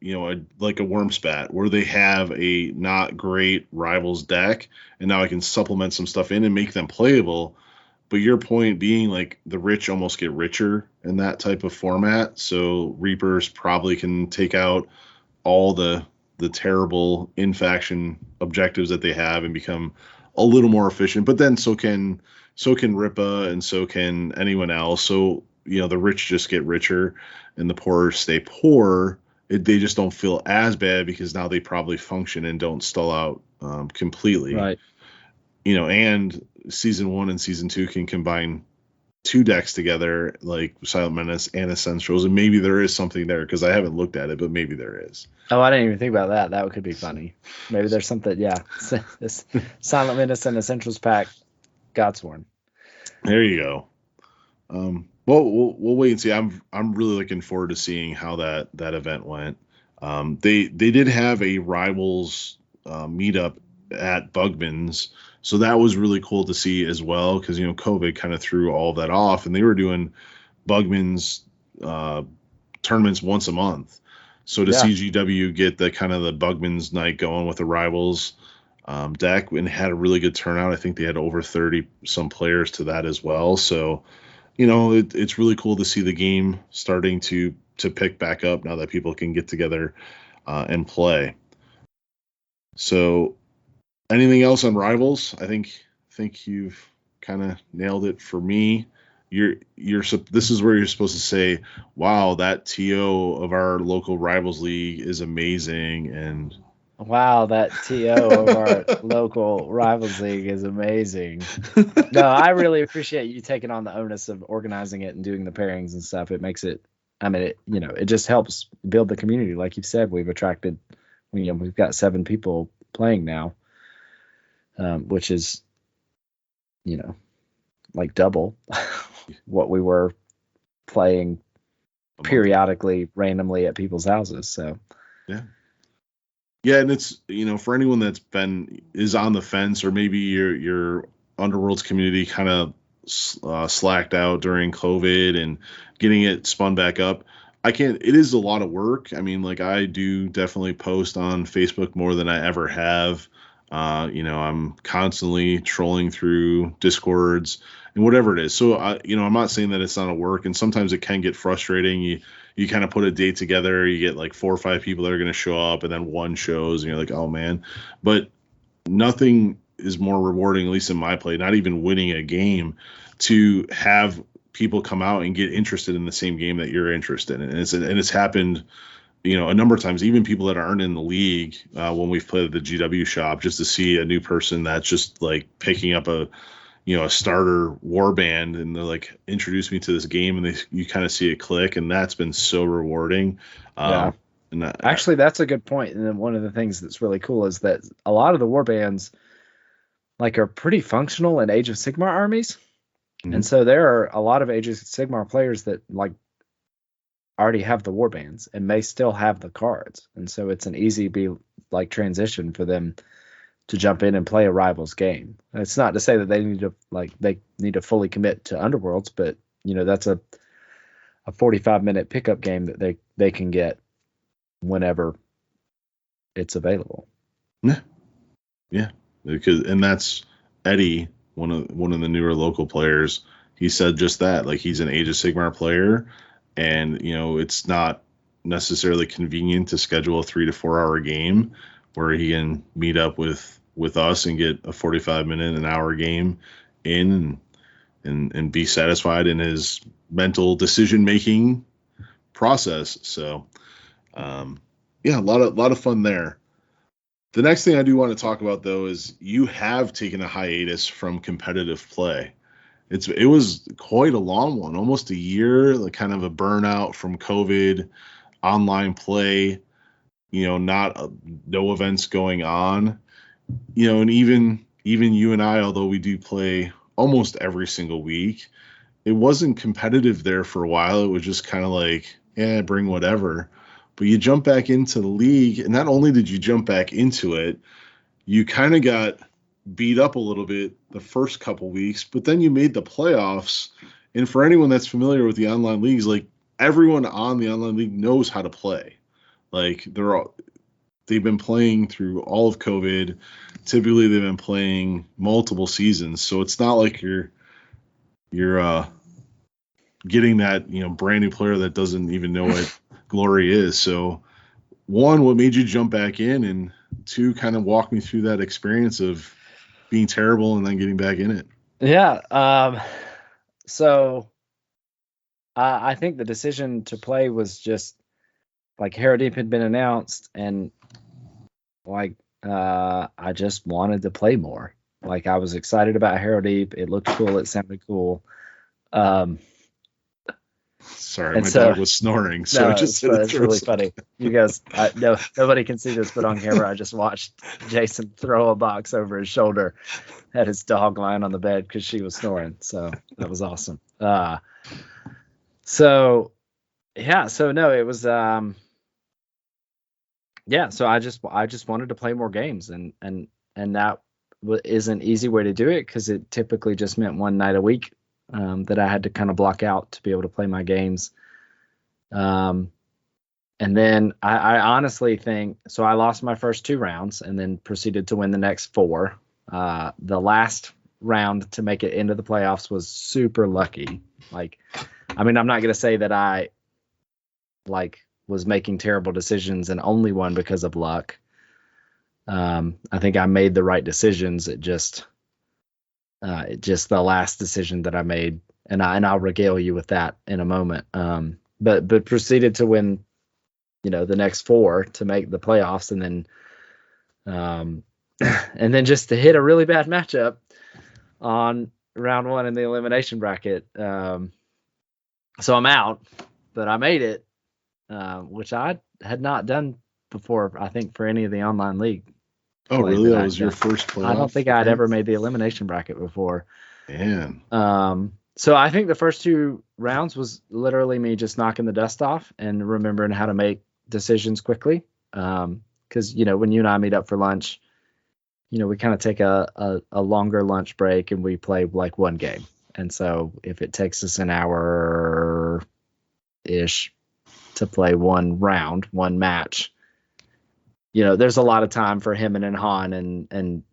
like a Wormspat where they have a not great Rivals deck, and now I can supplement some stuff in and make them playable. But your point being, like, the rich almost get richer in that type of format, so Reapers probably can take out all the terrible in-faction objectives that they have and become a little more efficient. But then so can Ripa, and so can anyone else. So the rich just get richer and the poor stay poor. They just don't feel as bad because now they probably function and don't stall out completely. Right. And season 1 and season 2 can combine 2 decks together, like Silent Menace and Essentials, and maybe there is something there because I haven't looked at it, but maybe there is. Oh, I didn't even think about that. That could be funny. Maybe there's something. Yeah, this Silent Menace and Essentials pack, Godsworn. There you go. Well, we'll wait and see. I'm really looking forward to seeing how that event went. They did have a Rivals meetup at Bugman's, so that was really cool to see as well, because COVID kind of threw all that off, and they were doing Bugman's tournaments once a month. So to see GW get the kind of the Bugman's night going with the Rivals deck, and had a really good turnout. I think they had over 30 some players to that as well. So it's really cool to see the game starting to pick back up now that people can get together and play. So anything else on Rivals? I think you've kind of nailed it for me. This is where you're supposed to say, wow, that TO of our local Rivals League is amazing, and wow, that TO of our local Rivals League is amazing. No, I really appreciate you taking on the onus of organizing it and doing the pairings and stuff. It makes it, I mean, it just helps build the community. Like you've said, we've attracted, we've got 7 people playing now, which is, like double what we were playing periodically, randomly at people's houses. So Yeah, and it's, for anyone is on the fence, or maybe your Underworlds community kind of slacked out during COVID and getting it spun back up. It is a lot of work. I mean, like, I do definitely post on Facebook more than I ever have. I'm constantly trolling through Discords and whatever it is. So I'm not saying that it's not a work, and sometimes it can get frustrating. You kind of put a date together, you get like 4 or 5 people that are going to show up, and then one shows, and you're like, oh man. But nothing is more rewarding, at least in my play, not even winning a game, to have people come out and get interested in the same game that you're interested in. And it's happened, a number of times, even people that aren't in the league, when we've played at the GW shop, just to see a new person that's just like picking up a starter war band, and they're like, introduce me to this game, and you kind of see it click, and that's been so rewarding. Yeah. And Actually, that's a good point. And then one of the things that's really cool is that a lot of the war bands like are pretty functional in Age of Sigmar armies. Mhm. And so there are a lot of Age of Sigmar players that like already have the war bands and may still have the cards. And so it's an easy transition for them to jump in and play a rival's game. And it's not to say that they need to fully commit to Underworlds, but that's a 45-minute pickup game that they can get whenever it's available. Yeah, and that's Eddie, one of the newer local players. He said just that, like, he's an Age of Sigmar player, and it's not necessarily convenient to schedule a 3 to 4 hour game where he can meet up with us and get a 45-minute, an hour game in, and be satisfied in his mental decision making process. So yeah, a lot of fun there. The next thing I do want to talk about, though, is you have taken a hiatus from competitive play. It was quite a long one, almost a year, like kind of a burnout from COVID, online play, no events going on, and even you and I, although we do play almost every single week, it wasn't competitive there for a while. It was just kind of like, yeah, bring whatever. But you jump back into the league, and not only did you jump back into it, you kind of got beat up a little bit the first couple weeks, but then you made the playoffs. And for anyone that's familiar with the online leagues, like, everyone on the online league knows how to play. Like, they've been playing through all of COVID. Typically, they've been playing multiple seasons, so it's not like you're getting that brand new player that doesn't even know what glory is. So, one, what made you jump back in, and two, kind of walk me through that experience of being terrible and then getting back in it. Yeah. So I think the decision to play was just like Herod had been announced, and like I just wanted to play more. Like, I was excited about Herod. It looked cool. It sounded cool. Sorry, my dog was snoring, so it's really funny. You guys, nobody can see this, but on camera, I just watched Jason throw a box over his shoulder at his dog lying on the bed because she was snoring. So that was awesome. So no, it was so I just wanted to play more games, and that is an easy way to do it, because it typically just meant one night a week that I had to kind of block out to be able to play my games. And then I honestly think, so I lost my first 2 rounds and then proceeded to win the next 4. The last round to make it into the playoffs was super lucky. Like, I mean, I'm not going to say that I was making terrible decisions and only won because of luck. I think I made the right decisions. It just the last decision that I made, and I'll regale you with that in a moment. But proceeded to win, the next 4 to make the playoffs, and then just to hit a really bad matchup on round 1 in the elimination bracket. So I'm out, but I made it, which I had not done before, I think, for any of the online league. Oh, really? That was your first playoff? I don't think I'd ever made the elimination bracket before. Man. So I think the first 2 rounds was literally me just knocking the dust off and remembering how to make decisions quickly. because when you and I meet up for lunch, we kind of take a longer lunch break and we play like one game. And so if it takes us an hour ish to play one match, there's a lot of time for him and Han and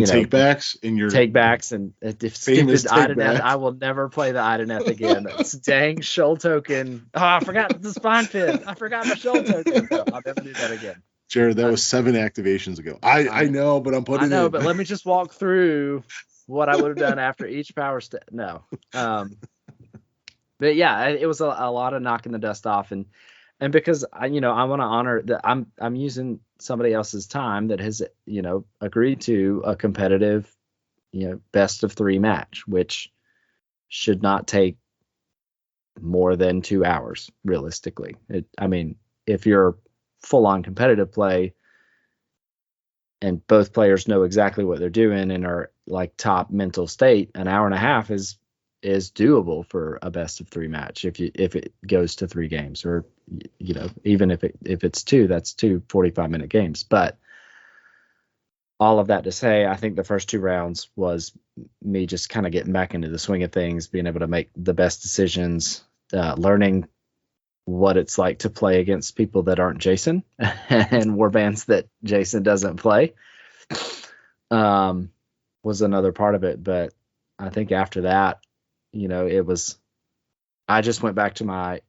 take backs in your take backs and if famous stupid take-backs. Ideneth. I will never play the Ideneth again. It's dang shoal token. Oh, I forgot the spine pin. I forgot the shoal token. No, I'll never do that again. Jared, that was 7 activations ago. I know, but I'm putting it in. But let me just walk through what I would have done after each power step. No. But yeah, it was a lot of knocking the dust off, and because I want to honor that I'm using somebody else's time that has agreed to a competitive best of 3 match, which should not take more than 2 hours realistically. If you're full on competitive play and both players know exactly what they're doing and are like top mental state, an hour and a half is doable for a best of 3 match if it goes to 3 games, or even if it's 2, that's 2 45-minute games. But all of that to say, I think the first 2 rounds was me just kind of getting back into the swing of things, being able to make the best decisions, learning what it's like to play against people that aren't Jason and warbands that Jason doesn't play, was another part of it. But I think after that, it was, I just went back to my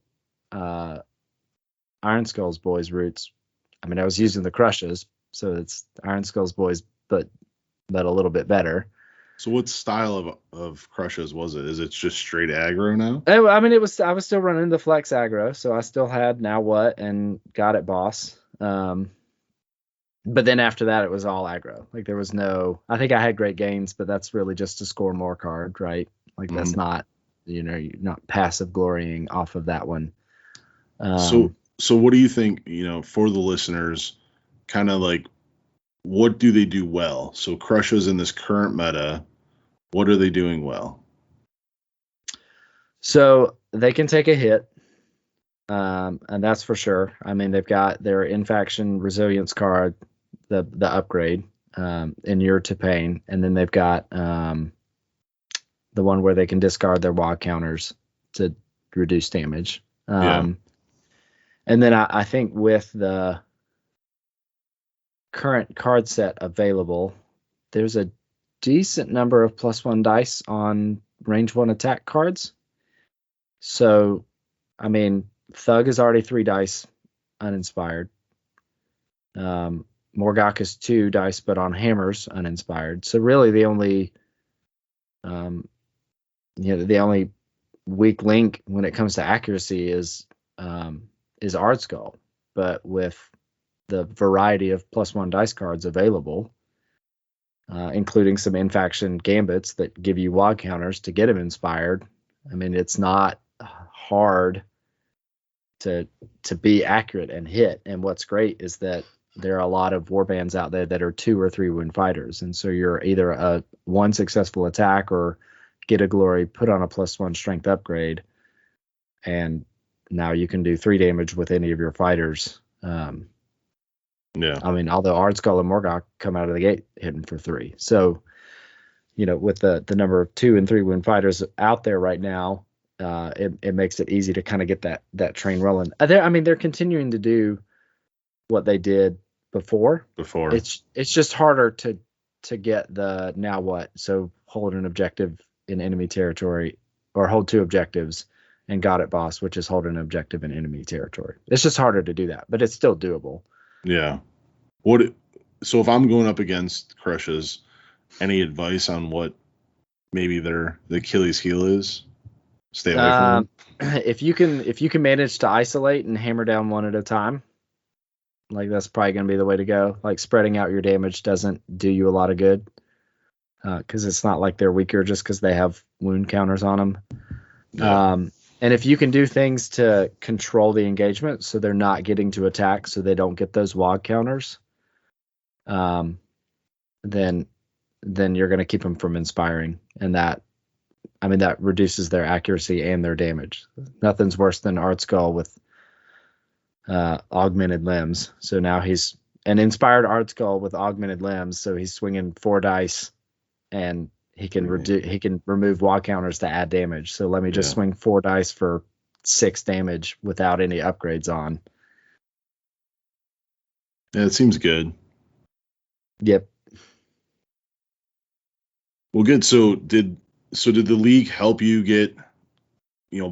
Iron Skulls boys roots. I was using the crushes, so it's Iron Skulls boys, but a little bit better. So what style of crushes was it? Is it just straight aggro now? I was still running the flex aggro, so I still had Now What and Got It Boss. But then after that, it was all aggro. Like there was no, I think I had Great Gains, but that's really just to score more card, right? Like that's not, you're not passive glorying off of that one. So what do you think, for the listeners, kind of like, what do they do well? So crushes in this current meta, what are they doing well? So they can take a hit, and that's for sure. They've got their in-faction resilience card, the upgrade, Inure to Pain, and then they've got the one where they can discard their WOG counters to reduce damage. And then I think with the current card set available, there's a decent number of +1 dice on range 1 attack cards. So, Thug is already 3 dice uninspired. Morgok is 2 dice, but on hammers uninspired. So really the only, the only weak link when it comes to accuracy is Ard Skull. But with the variety of +1 dice cards available, including some in-faction gambits that give you WOG counters to get him inspired, it's not hard to be accurate and hit. And what's great is that there are a lot of warbands out there that are 2 or 3 wound fighters, and so you're either a 1 successful attack or get a glory, put on a +1 strength upgrade, and now you can do 3 damage with any of your fighters. Although Ard Skull and Morgok come out of the gate hitting for 3. So, with the number of 2 and 3 wound fighters out there right now, it makes it easy to kind of get that train rolling. They're continuing to do what they did before. It's just harder to get the Now What. So hold an objective in enemy territory, or hold 2 objectives and Got It Boss, which is hold an objective in enemy territory. It's just harder to do that, but it's still doable. Yeah. So if I'm going up against crushes, any advice on what maybe the Achilles heel is? Stay away from them. If you can manage to isolate and hammer down 1 at a time, like that's probably going to be the way to go. Like spreading out your damage doesn't do you a lot of good, because it's not like they're weaker just because they have wound counters on them. Yeah. And if you can do things to control the engagement so they're not getting to attack, so they don't get those WOG counters, then you're going to keep them from inspiring, and that reduces their accuracy and their damage. Nothing's worse than Ard Skull with augmented limbs. So now he's an inspired art skull with augmented limbs. So he's swinging 4 dice, and he can remove wall counters to add damage. So let me just swing 4 dice for 6 damage without any upgrades on. Yeah, it seems good. Yep. Well, good. So did the league help you get,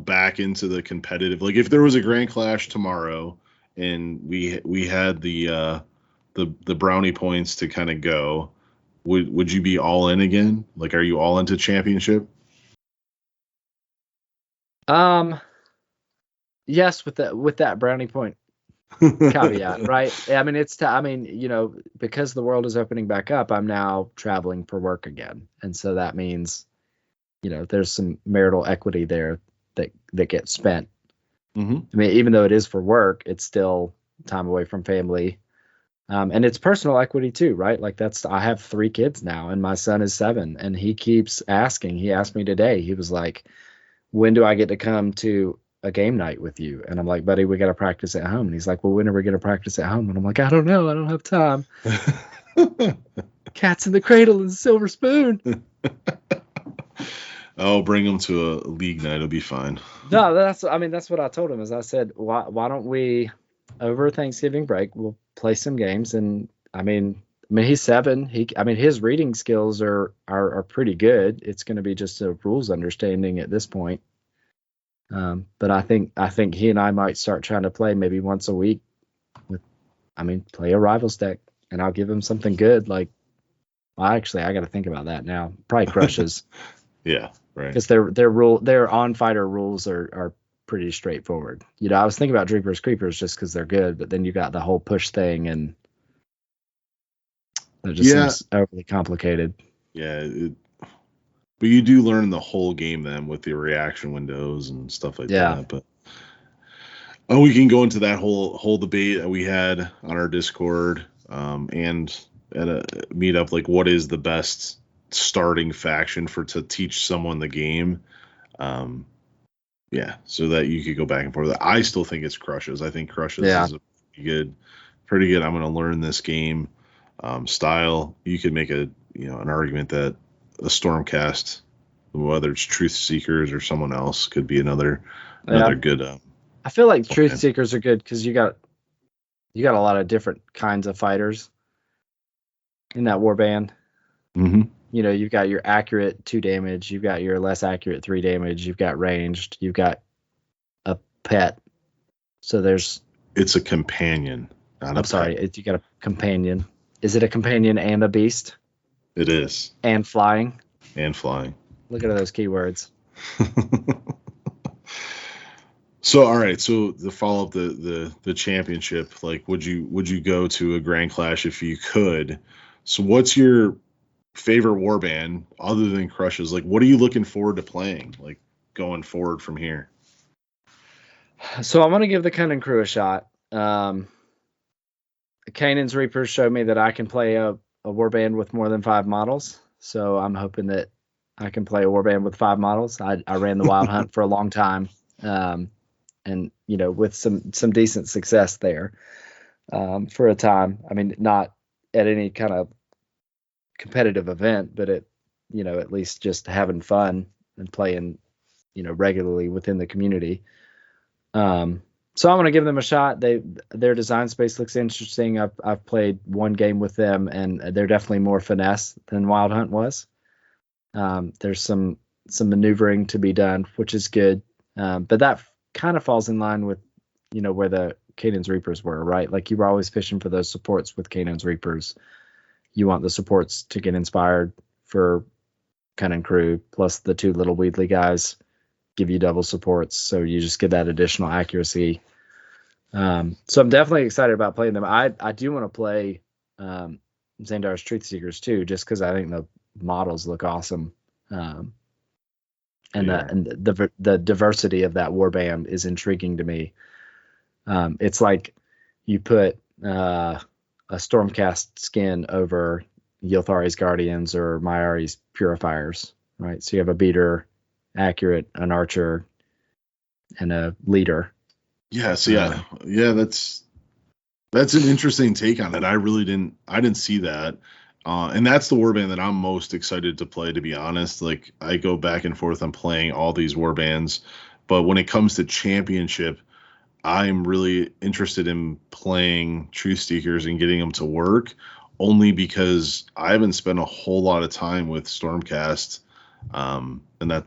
back into the competitive? Like, if there was a Grand Clash tomorrow and we had the brownie points to kind of go, would you be all in again? Like, are you all into championship? Yes, with that brownie point caveat, right? I mean, because the world is opening back up, I'm now traveling for work again, and so that means, there's some marital equity there that gets spent. Mm-hmm. I mean, even though it is for work, it's still time away from family, and it's personal equity too, right? Like I have 3 kids now, and my son is 7, and he keeps asking. He asked me today. He was like, "When do I get to come to a game night with you?" And I'm like, "Buddy, we got to practice at home." And he's like, "Well, when are we going to practice at home?" And I'm like, "I don't know. I don't have time." Cats in the cradle and silver spoon. I'll bring him to a league night. It'll be fine. No, that's what I told him. Is I said, why don't we, over Thanksgiving break, we'll play some games. And I mean, he's 7. His reading skills are pretty good. It's going to be just a rules understanding at this point. But I think he and I might start trying to play maybe once a week play a rivals deck, and I'll give him something good. Like, I got to think about that now. Probably crushes. Yeah, right. Because their on fighter rules are pretty straightforward. I was thinking about Dreepers Creepers just because they're good, but then you got the whole push thing, and it just seems overly complicated. Yeah, but you do learn the whole game then with the reaction windows and stuff like that. But we can go into that whole debate that we had on our Discord, and at a meetup, like what is the best starting faction to teach someone the game. So that you could go back and forth. I still think it's Crushes. I think Crushes is a pretty good. I'm going to learn this game style. You could make an argument that a Stormcast, whether it's Truth Seekers or someone else, could be another good. I feel like Truth Seekers are good because you got a lot of different kinds of fighters in that warband. Mm-hmm. You've got your accurate 2 damage, you've got your less accurate 3 damage, you've got ranged, you've got a pet. So it's a companion, not I'm sorry, you got a companion. Is it a companion and a beast? It is. And flying. Look at those keywords. So all right, so the follow up the championship, like would you go to a Grand Clash if you could? So what's your favorite warband other than Crushes? Like what are you looking forward to playing, like going forward from here? So I want to give the Cunning Crew a shot. Kanan's Reapers showed me that I can play a warband with more than 5 models. So I'm hoping that I can play a warband with 5 models. I ran the Wild Hunt for a long time. And with some decent success there for a time. I mean, not at any kind of competitive event, but at least just having fun and playing regularly within the community. So I'm going to give them a shot. Their design space looks interesting. I've played 1 game with them, and they're definitely more finesse than Wild Hunt was. There's some maneuvering to be done, which is good. But that kind of falls in line with where the Canaan's Reapers were, right? Like you were always fishing for those supports with Canaan's Reapers. You want the supports to get inspired for Cunning Crew, plus the 2 little Weedly guys give you double supports, so you just get that additional accuracy. So I'm definitely excited about playing them. I do want to play Xandar's Truth Seekers too, just because I think the models look awesome. And the diversity of that warband is intriguing to me. It's like you put a Stormcast skin over Yilthari's Guardians or Mayari's Purifiers, right? So you have a beater, accurate, an archer, and a leader. Yeah, so yeah, that's an interesting take on it. I didn't see that. And that's the warband that I'm most excited to play, to be honest. Like I go back and forth on playing all these warbands, but when it comes to championship, I'm really interested in playing Truth Seekers and getting them to work, only because I haven't spent a whole lot of time with Stormcast. And that,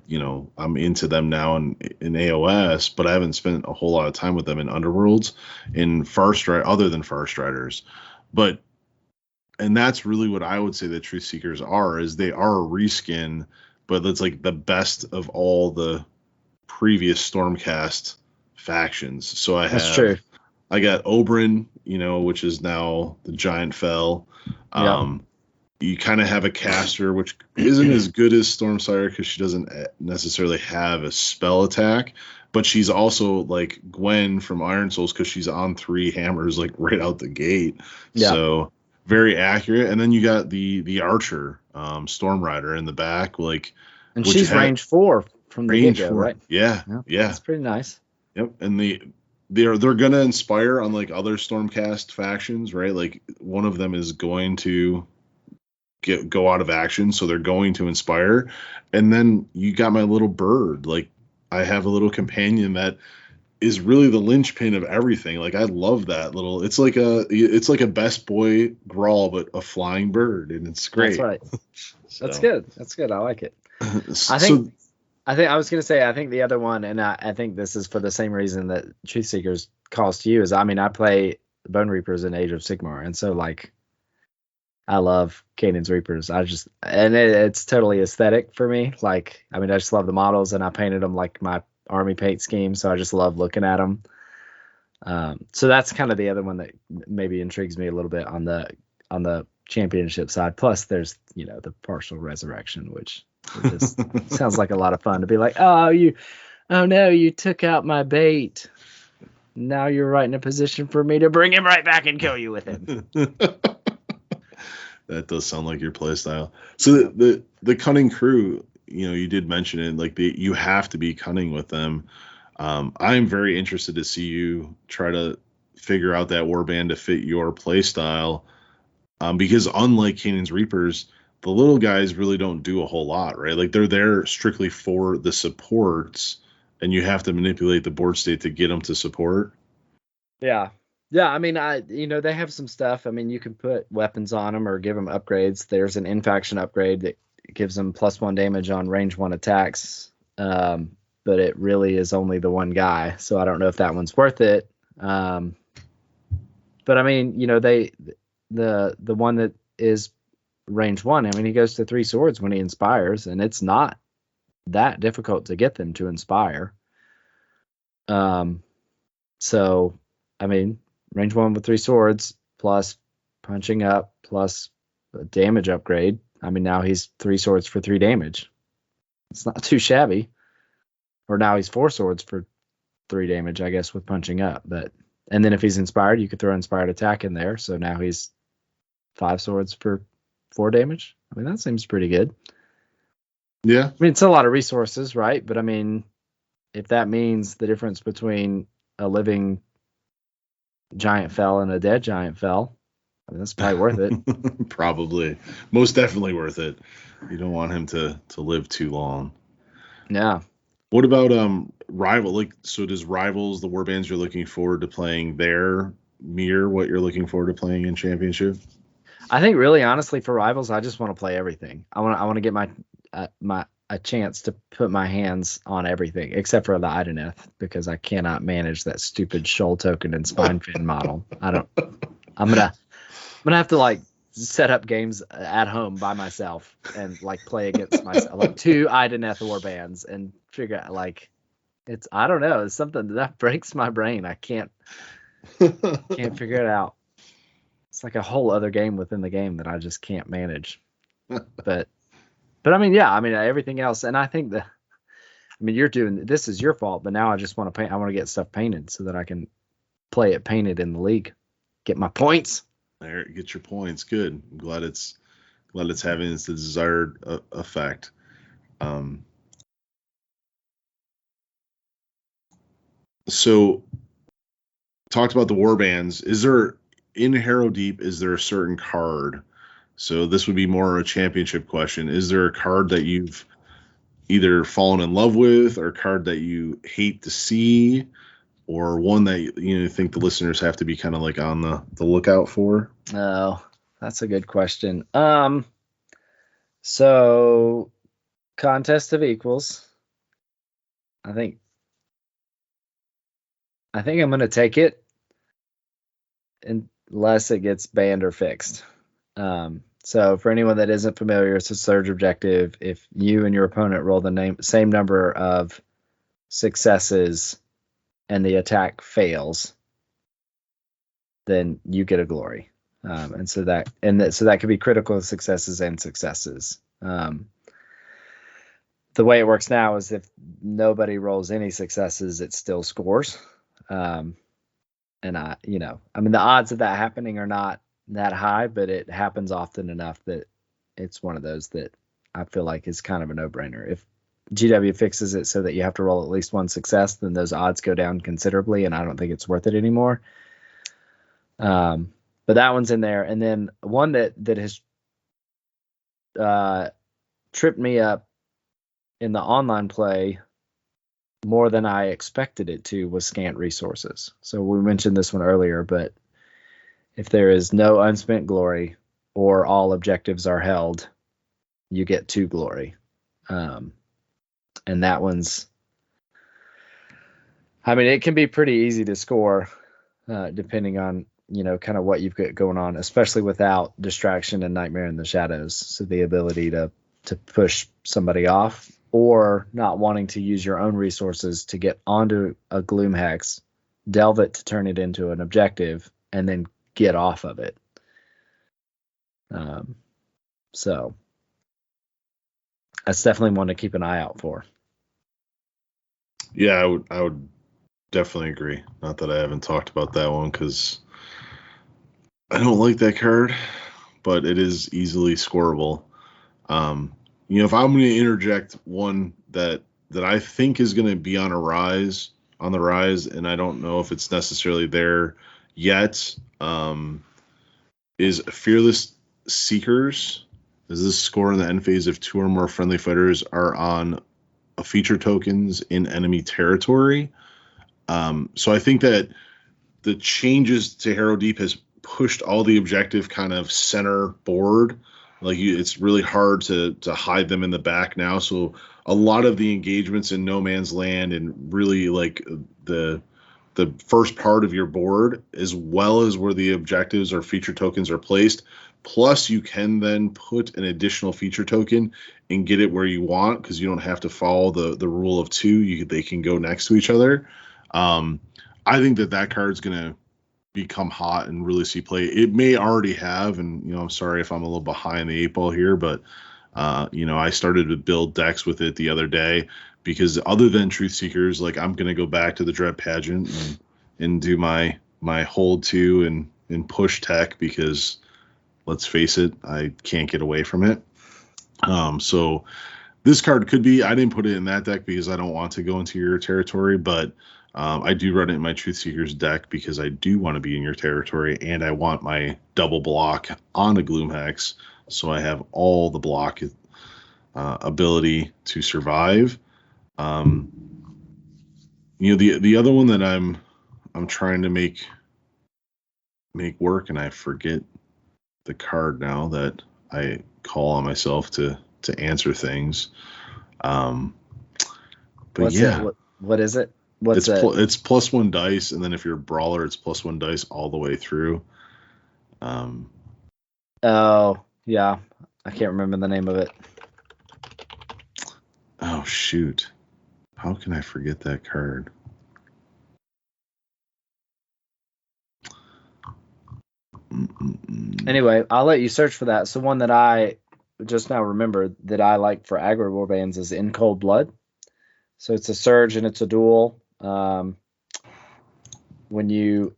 I'm into them now in AOS, but I haven't spent a whole lot of time with them in Underworlds, in other than Far Striders. But, and that's really what I would say that Truth Seekers are, is they are a reskin, but it's like the best of all the previous Stormcast factions. So That's true. I got Oberyn, which is now the Giant Fell. Yeah. You kind of have a caster, which isn't as good as Stormsire because she doesn't necessarily have a spell attack, but she's also like Gwen from Iron Souls because she's on 3 hammers like right out the gate. Yeah. So very accurate. And then you got the Archer, Storm Rider in the back, and she's range 4 from the get-go, right? Yeah. That's pretty nice. Yep. And they're gonna inspire on like other Stormcast factions, right? Like one of them is going to go out of action, so they're going to inspire. And then you got my little bird. Like I have a little companion that is really the linchpin of everything. Like I love that little. It's like a best boy Grawl, but a flying bird, and it's great. That's right. That's good. That's good. I like it. I think I was going to say, I think the other one, and I think this is for the same reason that Truth Seekers calls to you, is, I mean, I play Bone Reapers in Age of Sigmar, and so, like, I love Canaan's Reapers. It's totally aesthetic for me. Like, I mean, I just love the models, and I painted them like my army paint scheme, so I just love looking at them. So that's kind of the other one that maybe intrigues me a little bit on the championship side. Plus, there's, the partial resurrection, which just sounds like a lot of fun to be like, oh no, you took out my bait. Now you're right in a position for me to bring him right back and kill you with him. That does sound like your play style. So the cunning crew, you did mention it, like you have to be cunning with them. I'm very interested to see you try to figure out that warband to fit your play style. Because unlike Canaan's Reapers, the little guys really don't do a whole lot, right? Like they're there strictly for the supports, and you have to manipulate the board state to get them to support. Yeah. Yeah, I mean, they have some stuff. I mean, you can put weapons on them or give them upgrades. There's an in-faction upgrade that gives them +1 damage on range 1 attacks, but it really is only the one guy, so I don't know if that one's worth it. But I mean, the one that is range 1, I mean, he goes to 3 swords when he inspires, and it's not that difficult to get them to inspire. So, I mean, range 1 with 3 swords plus punching up plus a damage upgrade. I mean, now he's 3 swords for 3 damage. It's not too shabby. Or now he's 4 swords for 3 damage, I guess, with punching up. And then if he's inspired, you could throw inspired attack in there. So now he's 5 swords for 4 damage. I mean, that seems pretty good. Yeah. I mean, it's a lot of resources, right? But I mean, if that means the difference between a living giant fell and a dead giant fell, I mean, that's probably worth it. Probably. Most definitely worth it. You don't want him to live too long. Yeah. What about rival? Like, so does Rivals, the warbands you're looking forward to playing there, mirror what you're looking forward to playing in Championship? I think really honestly for Rivals, I just want to play everything. I want to get a chance to put my hands on everything except for the Ideneth, because I cannot manage that stupid shoal token and spine fin model. I'm gonna have to like set up games at home by myself and like play against myself, like 2 Ideneth warbands, and figure out like I don't know, it's something that breaks my brain. I can't figure it out. It's like a whole other game within the game that I just can't manage. But I mean, yeah, I mean everything else, and I think you're doing this is your fault, but now I just want to paint. I want to get stuff painted so that I can play it painted in the league, get my points. There, get your points. Good. I'm glad it's having its desired effect. So talked about the war bands. Is there in Harrow Deep? Is there a certain card? So this would be more a championship question. Is there a card that you've either fallen in love with, or a card that you hate to see, or one that you think the listeners have to be kind of like on the lookout for? Oh, that's a good question. So contest of equals. I think I'm going to take it unless it gets banned or fixed. So for anyone that isn't familiar, it's a surge objective. If you and your opponent roll the same number of successes and the attack fails, then you get a glory. So that could be critical successes and successes. The way it works now is if nobody rolls any successes, it still scores. And the odds of that happening are not that high, but it happens often enough that it's one of those that I feel like is kind of a no-brainer. If GW fixes it so that you have to roll at least one success, then those odds go down considerably, and I don't think it's worth it anymore. But that one's in there. And then one that has tripped me up in the online play more than I expected it to was scant resources. So we mentioned this one earlier, but if there is no unspent glory or all objectives are held, you get 2 glory. And that one's, it can be pretty easy to score depending on, kind of what you've got going on, especially without distraction and Nightmare in the Shadows. So the ability to push somebody off, or not wanting to use your own resources to get onto a Gloom Hex, delve it to turn it into an objective, and then get off of it. So that's definitely one to keep an eye out for. Yeah, I would definitely agree. Not that I haven't talked about that one, because I don't like that card, but it is easily scoreable. If I'm going to interject one that I think is going to be on the rise, and I don't know if it's necessarily there yet, is Fearless Seekers. Is this score in the end phase if 2 or more friendly fighters are on a feature tokens in enemy territory? So I think that the changes to Harrow Deep has pushed all the objective kind of center board. It's really hard to hide them in the back now. So a lot of the engagements in No Man's Land and really like the first part of your board, as well as where the objectives or feature tokens are placed. Plus, you can then put an additional feature token and get it where you want, because you don't have to follow the rule of 2. They can go next to each other. I think that card's going to become hot and really see play. It may already have, and I'm sorry if I'm a little behind the 8 ball here, but I started to build decks with it the other day, because other than Truth Seekers, I'm going to go back to the Dread Pageant and do my hold 2 and push tech, because let's face it, I can't get away from it. So this card could be, I didn't put it in that deck because I don't want to go into your territory, but I do run it in my Truth Seekers deck because I do want to be in your territory, and I want my double block on a Gloom Hex, so I have all the block ability to survive. The other one that I'm trying to make work, and I forget the card now that I call on myself to answer things. But What's yeah, what is it? It's +1 dice, and then if you're a brawler, it's +1 dice all the way through. Oh yeah, I can't remember the name of it. Oh shoot, how can I forget that card? Anyway, I'll let you search for that. So one that I just now remembered that I like for aggro warbands is In Cold Blood. So it's a surge and it's a duel. When you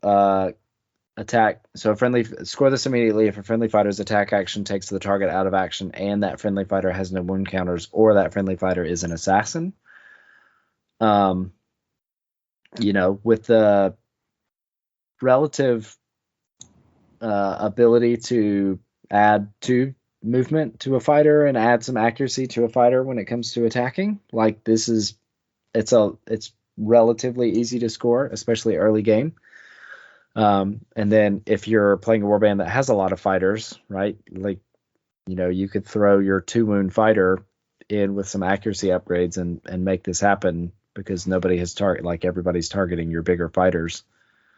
attack, so score this immediately if a friendly fighter's attack action takes the target out of action and that friendly fighter has no wound counters, or that friendly fighter is an assassin. With the relative ability to add 2 movement to a fighter and add some accuracy to a fighter when it comes to attacking. Like it's relatively easy to score, especially early game. And then if you're playing a warband that has a lot of fighters, right? Like, you could throw your 2 wound fighter in with some accuracy upgrades and make this happen because everybody's targeting your bigger fighters.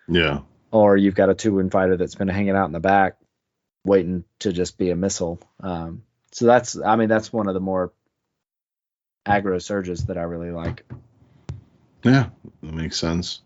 Yeah. Or you've got a 2 wound fighter that's been hanging out in the back waiting to just be a missile. So that's one of the more aggro surges that I really like. Yeah, that makes sense.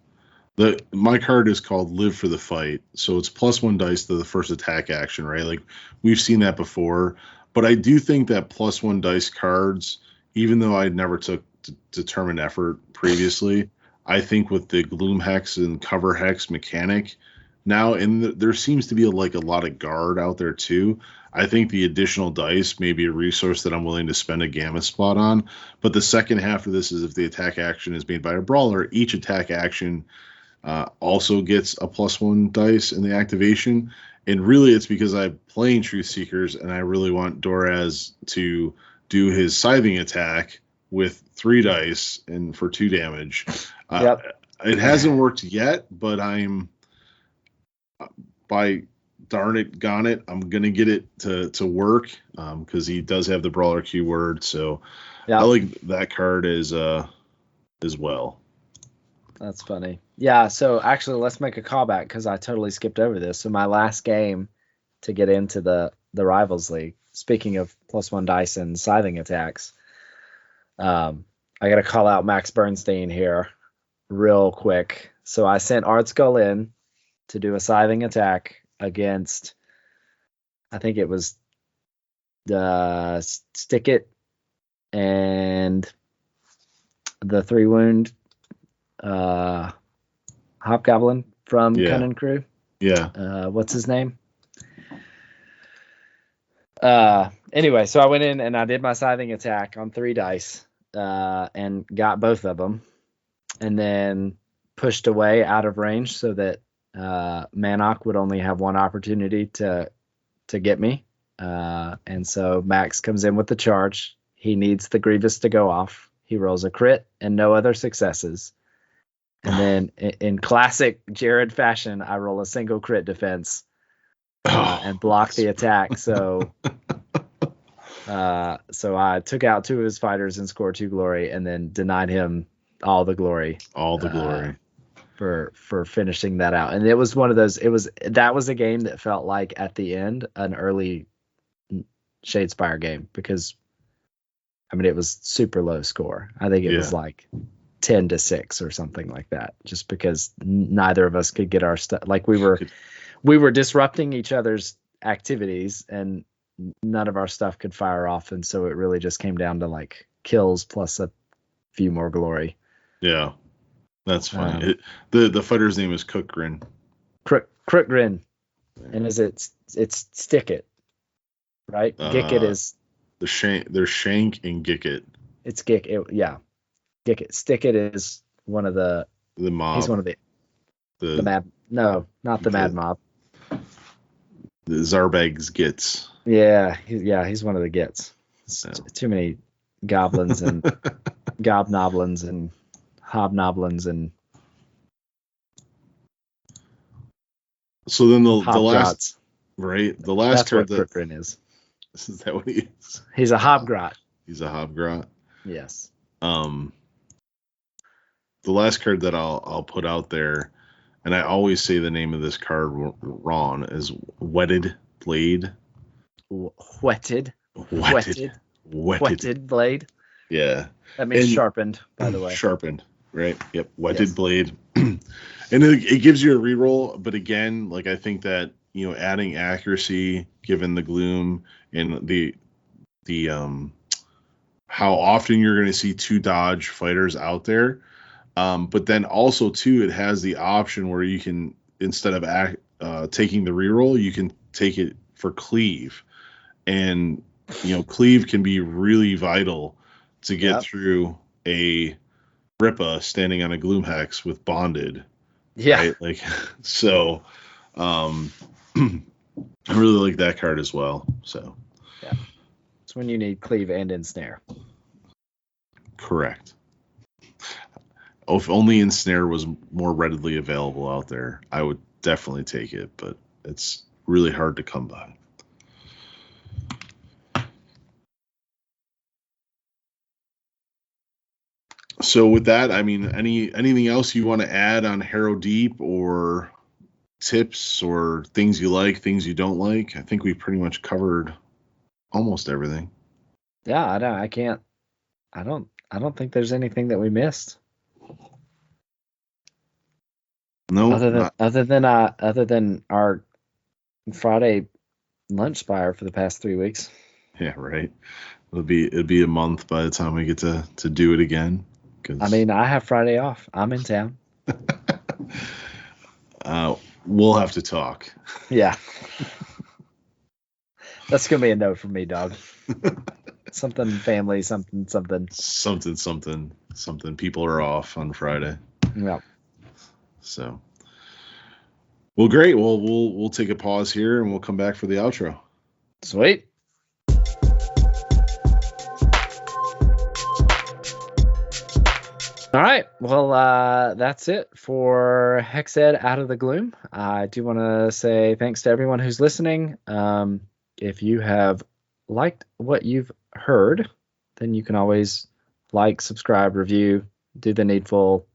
My card is called Live for the Fight, so it's +1 dice to the first attack action, right? Like, we've seen that before, but I do think that +1 dice cards, even though I never took determined effort previously, I think with the Gloom Hex and Cover Hex mechanic now, there seems to be a lot of guard out there too. I think the additional dice may be a resource that I'm willing to spend a gamma spot on. But the second half of this is if the attack action is made by a brawler, each attack action also gets a +1 dice in the activation. And really, it's because I'm playing Truth Seekers and I really want Doraz to do his scything attack with 3 dice and for 2 damage. Yep. It hasn't worked yet, but by darn it, gone it, I'm gonna get it to work because he does have the brawler keyword. So Yep. I like that card as well. That's funny. Yeah, so actually let's make a callback because I totally skipped over this. So my last game to get into the Rivals League, speaking of +1 dice and scything attacks, I got to call out Max Bernstein here real quick. So I sent Artskull in to do a scything attack against, I think it was the Stick It and the 3 wound Hobgoblin from Cunning Crew. Yeah. What's his name? Anyway, so I went in and I did my scything attack on 3 dice and got both of them, and then pushed away out of range so that Manok would only have 1 opportunity to get me. And so Max comes in with the charge. He needs the Grievous to go off. He rolls a crit and no other successes. And then in classic Jerod fashion, I roll a single crit defense and block the attack. So I took out 2 of his fighters and scored 2 glory, and then denied him all the glory. For finishing that out. And it was one of those. That was a game that felt like at the end an early Shadespire game because, it was super low score. I think it was like 10-6 or something like that, just because neither of us could get our stuff. Like we were disrupting each other's activities and none of our stuff could fire off. And so it really just came down to like kills plus a few more glory. Yeah. That's funny. The fighter's name is Crookgrin. Crookgrin. And it's Stick It. Right? Gicket is there's Shank and Gicket. It's Gicket, yeah. Gicket. Stick It is one of the mob. He's one of the mad. No, not the mad mob. The Zarbag's Gits. Yeah, he's one of the Gits. Too many goblins and gobnoblins and hobnoblins and. So then the last, right? The last That's card what Crookgrin is. Is that what he is? He's a hobgrot. He's a hobgrot. Yes. The last card that I'll put out there, and I always say the name of this card wrong, is Whetted Blade. Whetted blade. Yeah. That means sharpened, by the way. Sharpened, right? Yep. Whetted blade. And it gives you a reroll, but again, like I think that, adding accuracy given the gloom and the how often you're going to see 2 dodge fighters out there. But then also too, it has the option where you can, instead of taking the reroll, you can take it for cleave, and cleave can be really vital to get through a Ripa standing on a Gloom Hex with bonded. Yeah. Right? Like, so I really like that card as well. So Yeah. It's when you need cleave and ensnare. correct. Oh, if only ensnare was more readily available out there, I would definitely take it, but it's really hard to come by. So with that, I mean, anything else you want to add on Harrow Deep, or tips or things you like, things you don't like? I think we pretty much covered almost everything. Yeah, I don't think there's anything that we missed. No, Other than our Friday lunch spire for the past 3 weeks. yeah, right. It'll be a month by the time we get to do it again. I mean, I have Friday off. I'm in town. We'll have to talk. Yeah. That's gonna be a no from me, dog. Something family, something. Something. People are off on Friday. Yeah. So, well, great. Well, we'll take a pause here and we'll come back for the outro. Sweet. All right. Well, that's it for Hex Ed Out of the Gloom. I do want to say thanks to everyone who's listening. If you have liked what you've heard, then you can always like, subscribe, review, do the needful,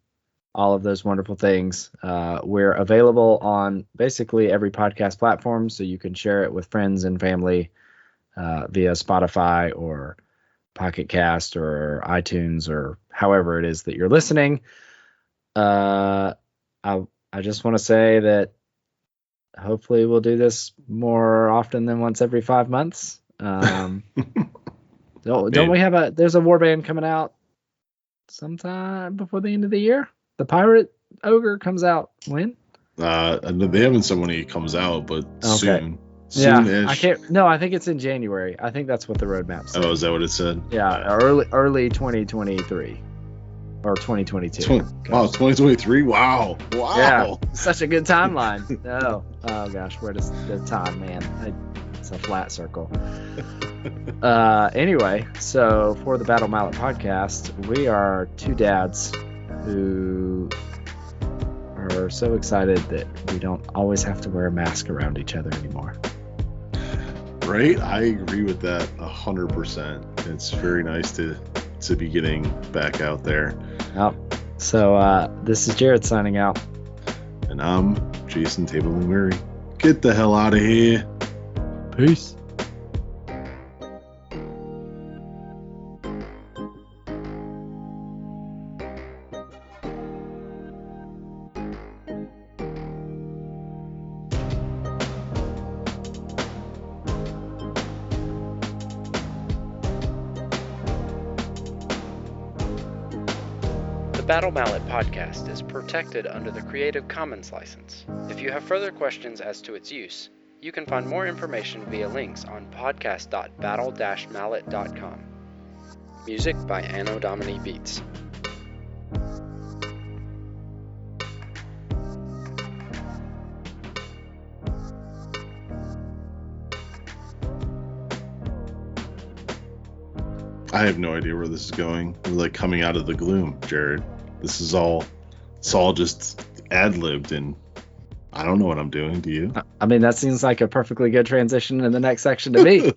all of those wonderful things. We're available on basically every podcast platform, so you can share it with friends and family via Spotify or Pocket Cast or iTunes or however it is that you're listening. I just want to say that hopefully we'll do this more often than once every 5 months. Don't we have there's a warband coming out sometime before the end of the year? The Pirate Ogre comes out when? They haven't said when he comes out, but okay. Soon-ish. I can't. No, I think it's in January. I think that's what the roadmap said. Oh, is that what it said? Yeah, early 2023 or 2022. Wow, 2023. Wow. Yeah, such a good timeline. Oh gosh, where does the time, man? It's a flat circle. Anyway, so for the Battle Mallet podcast, we are two dads who are so excited that we don't always have to wear a mask around each other anymore. Right? I agree with that 100%. It's very nice to be getting back out there. Yep. So this is Jerod signing out. And I'm Jason Table and Weary. Get the hell out of here. Peace. Battle Mallet podcast is protected under the Creative Commons license. If you have further questions as to its use, you can find more information via links on podcast.battle-mallet.com. Music by Anno Domini Beats. I have no idea where this is going. We're like coming out of the gloom, Jerod. It's all just ad-libbed, and I don't know what I'm doing. Do you? I mean, that seems like a perfectly good transition in the next section to me.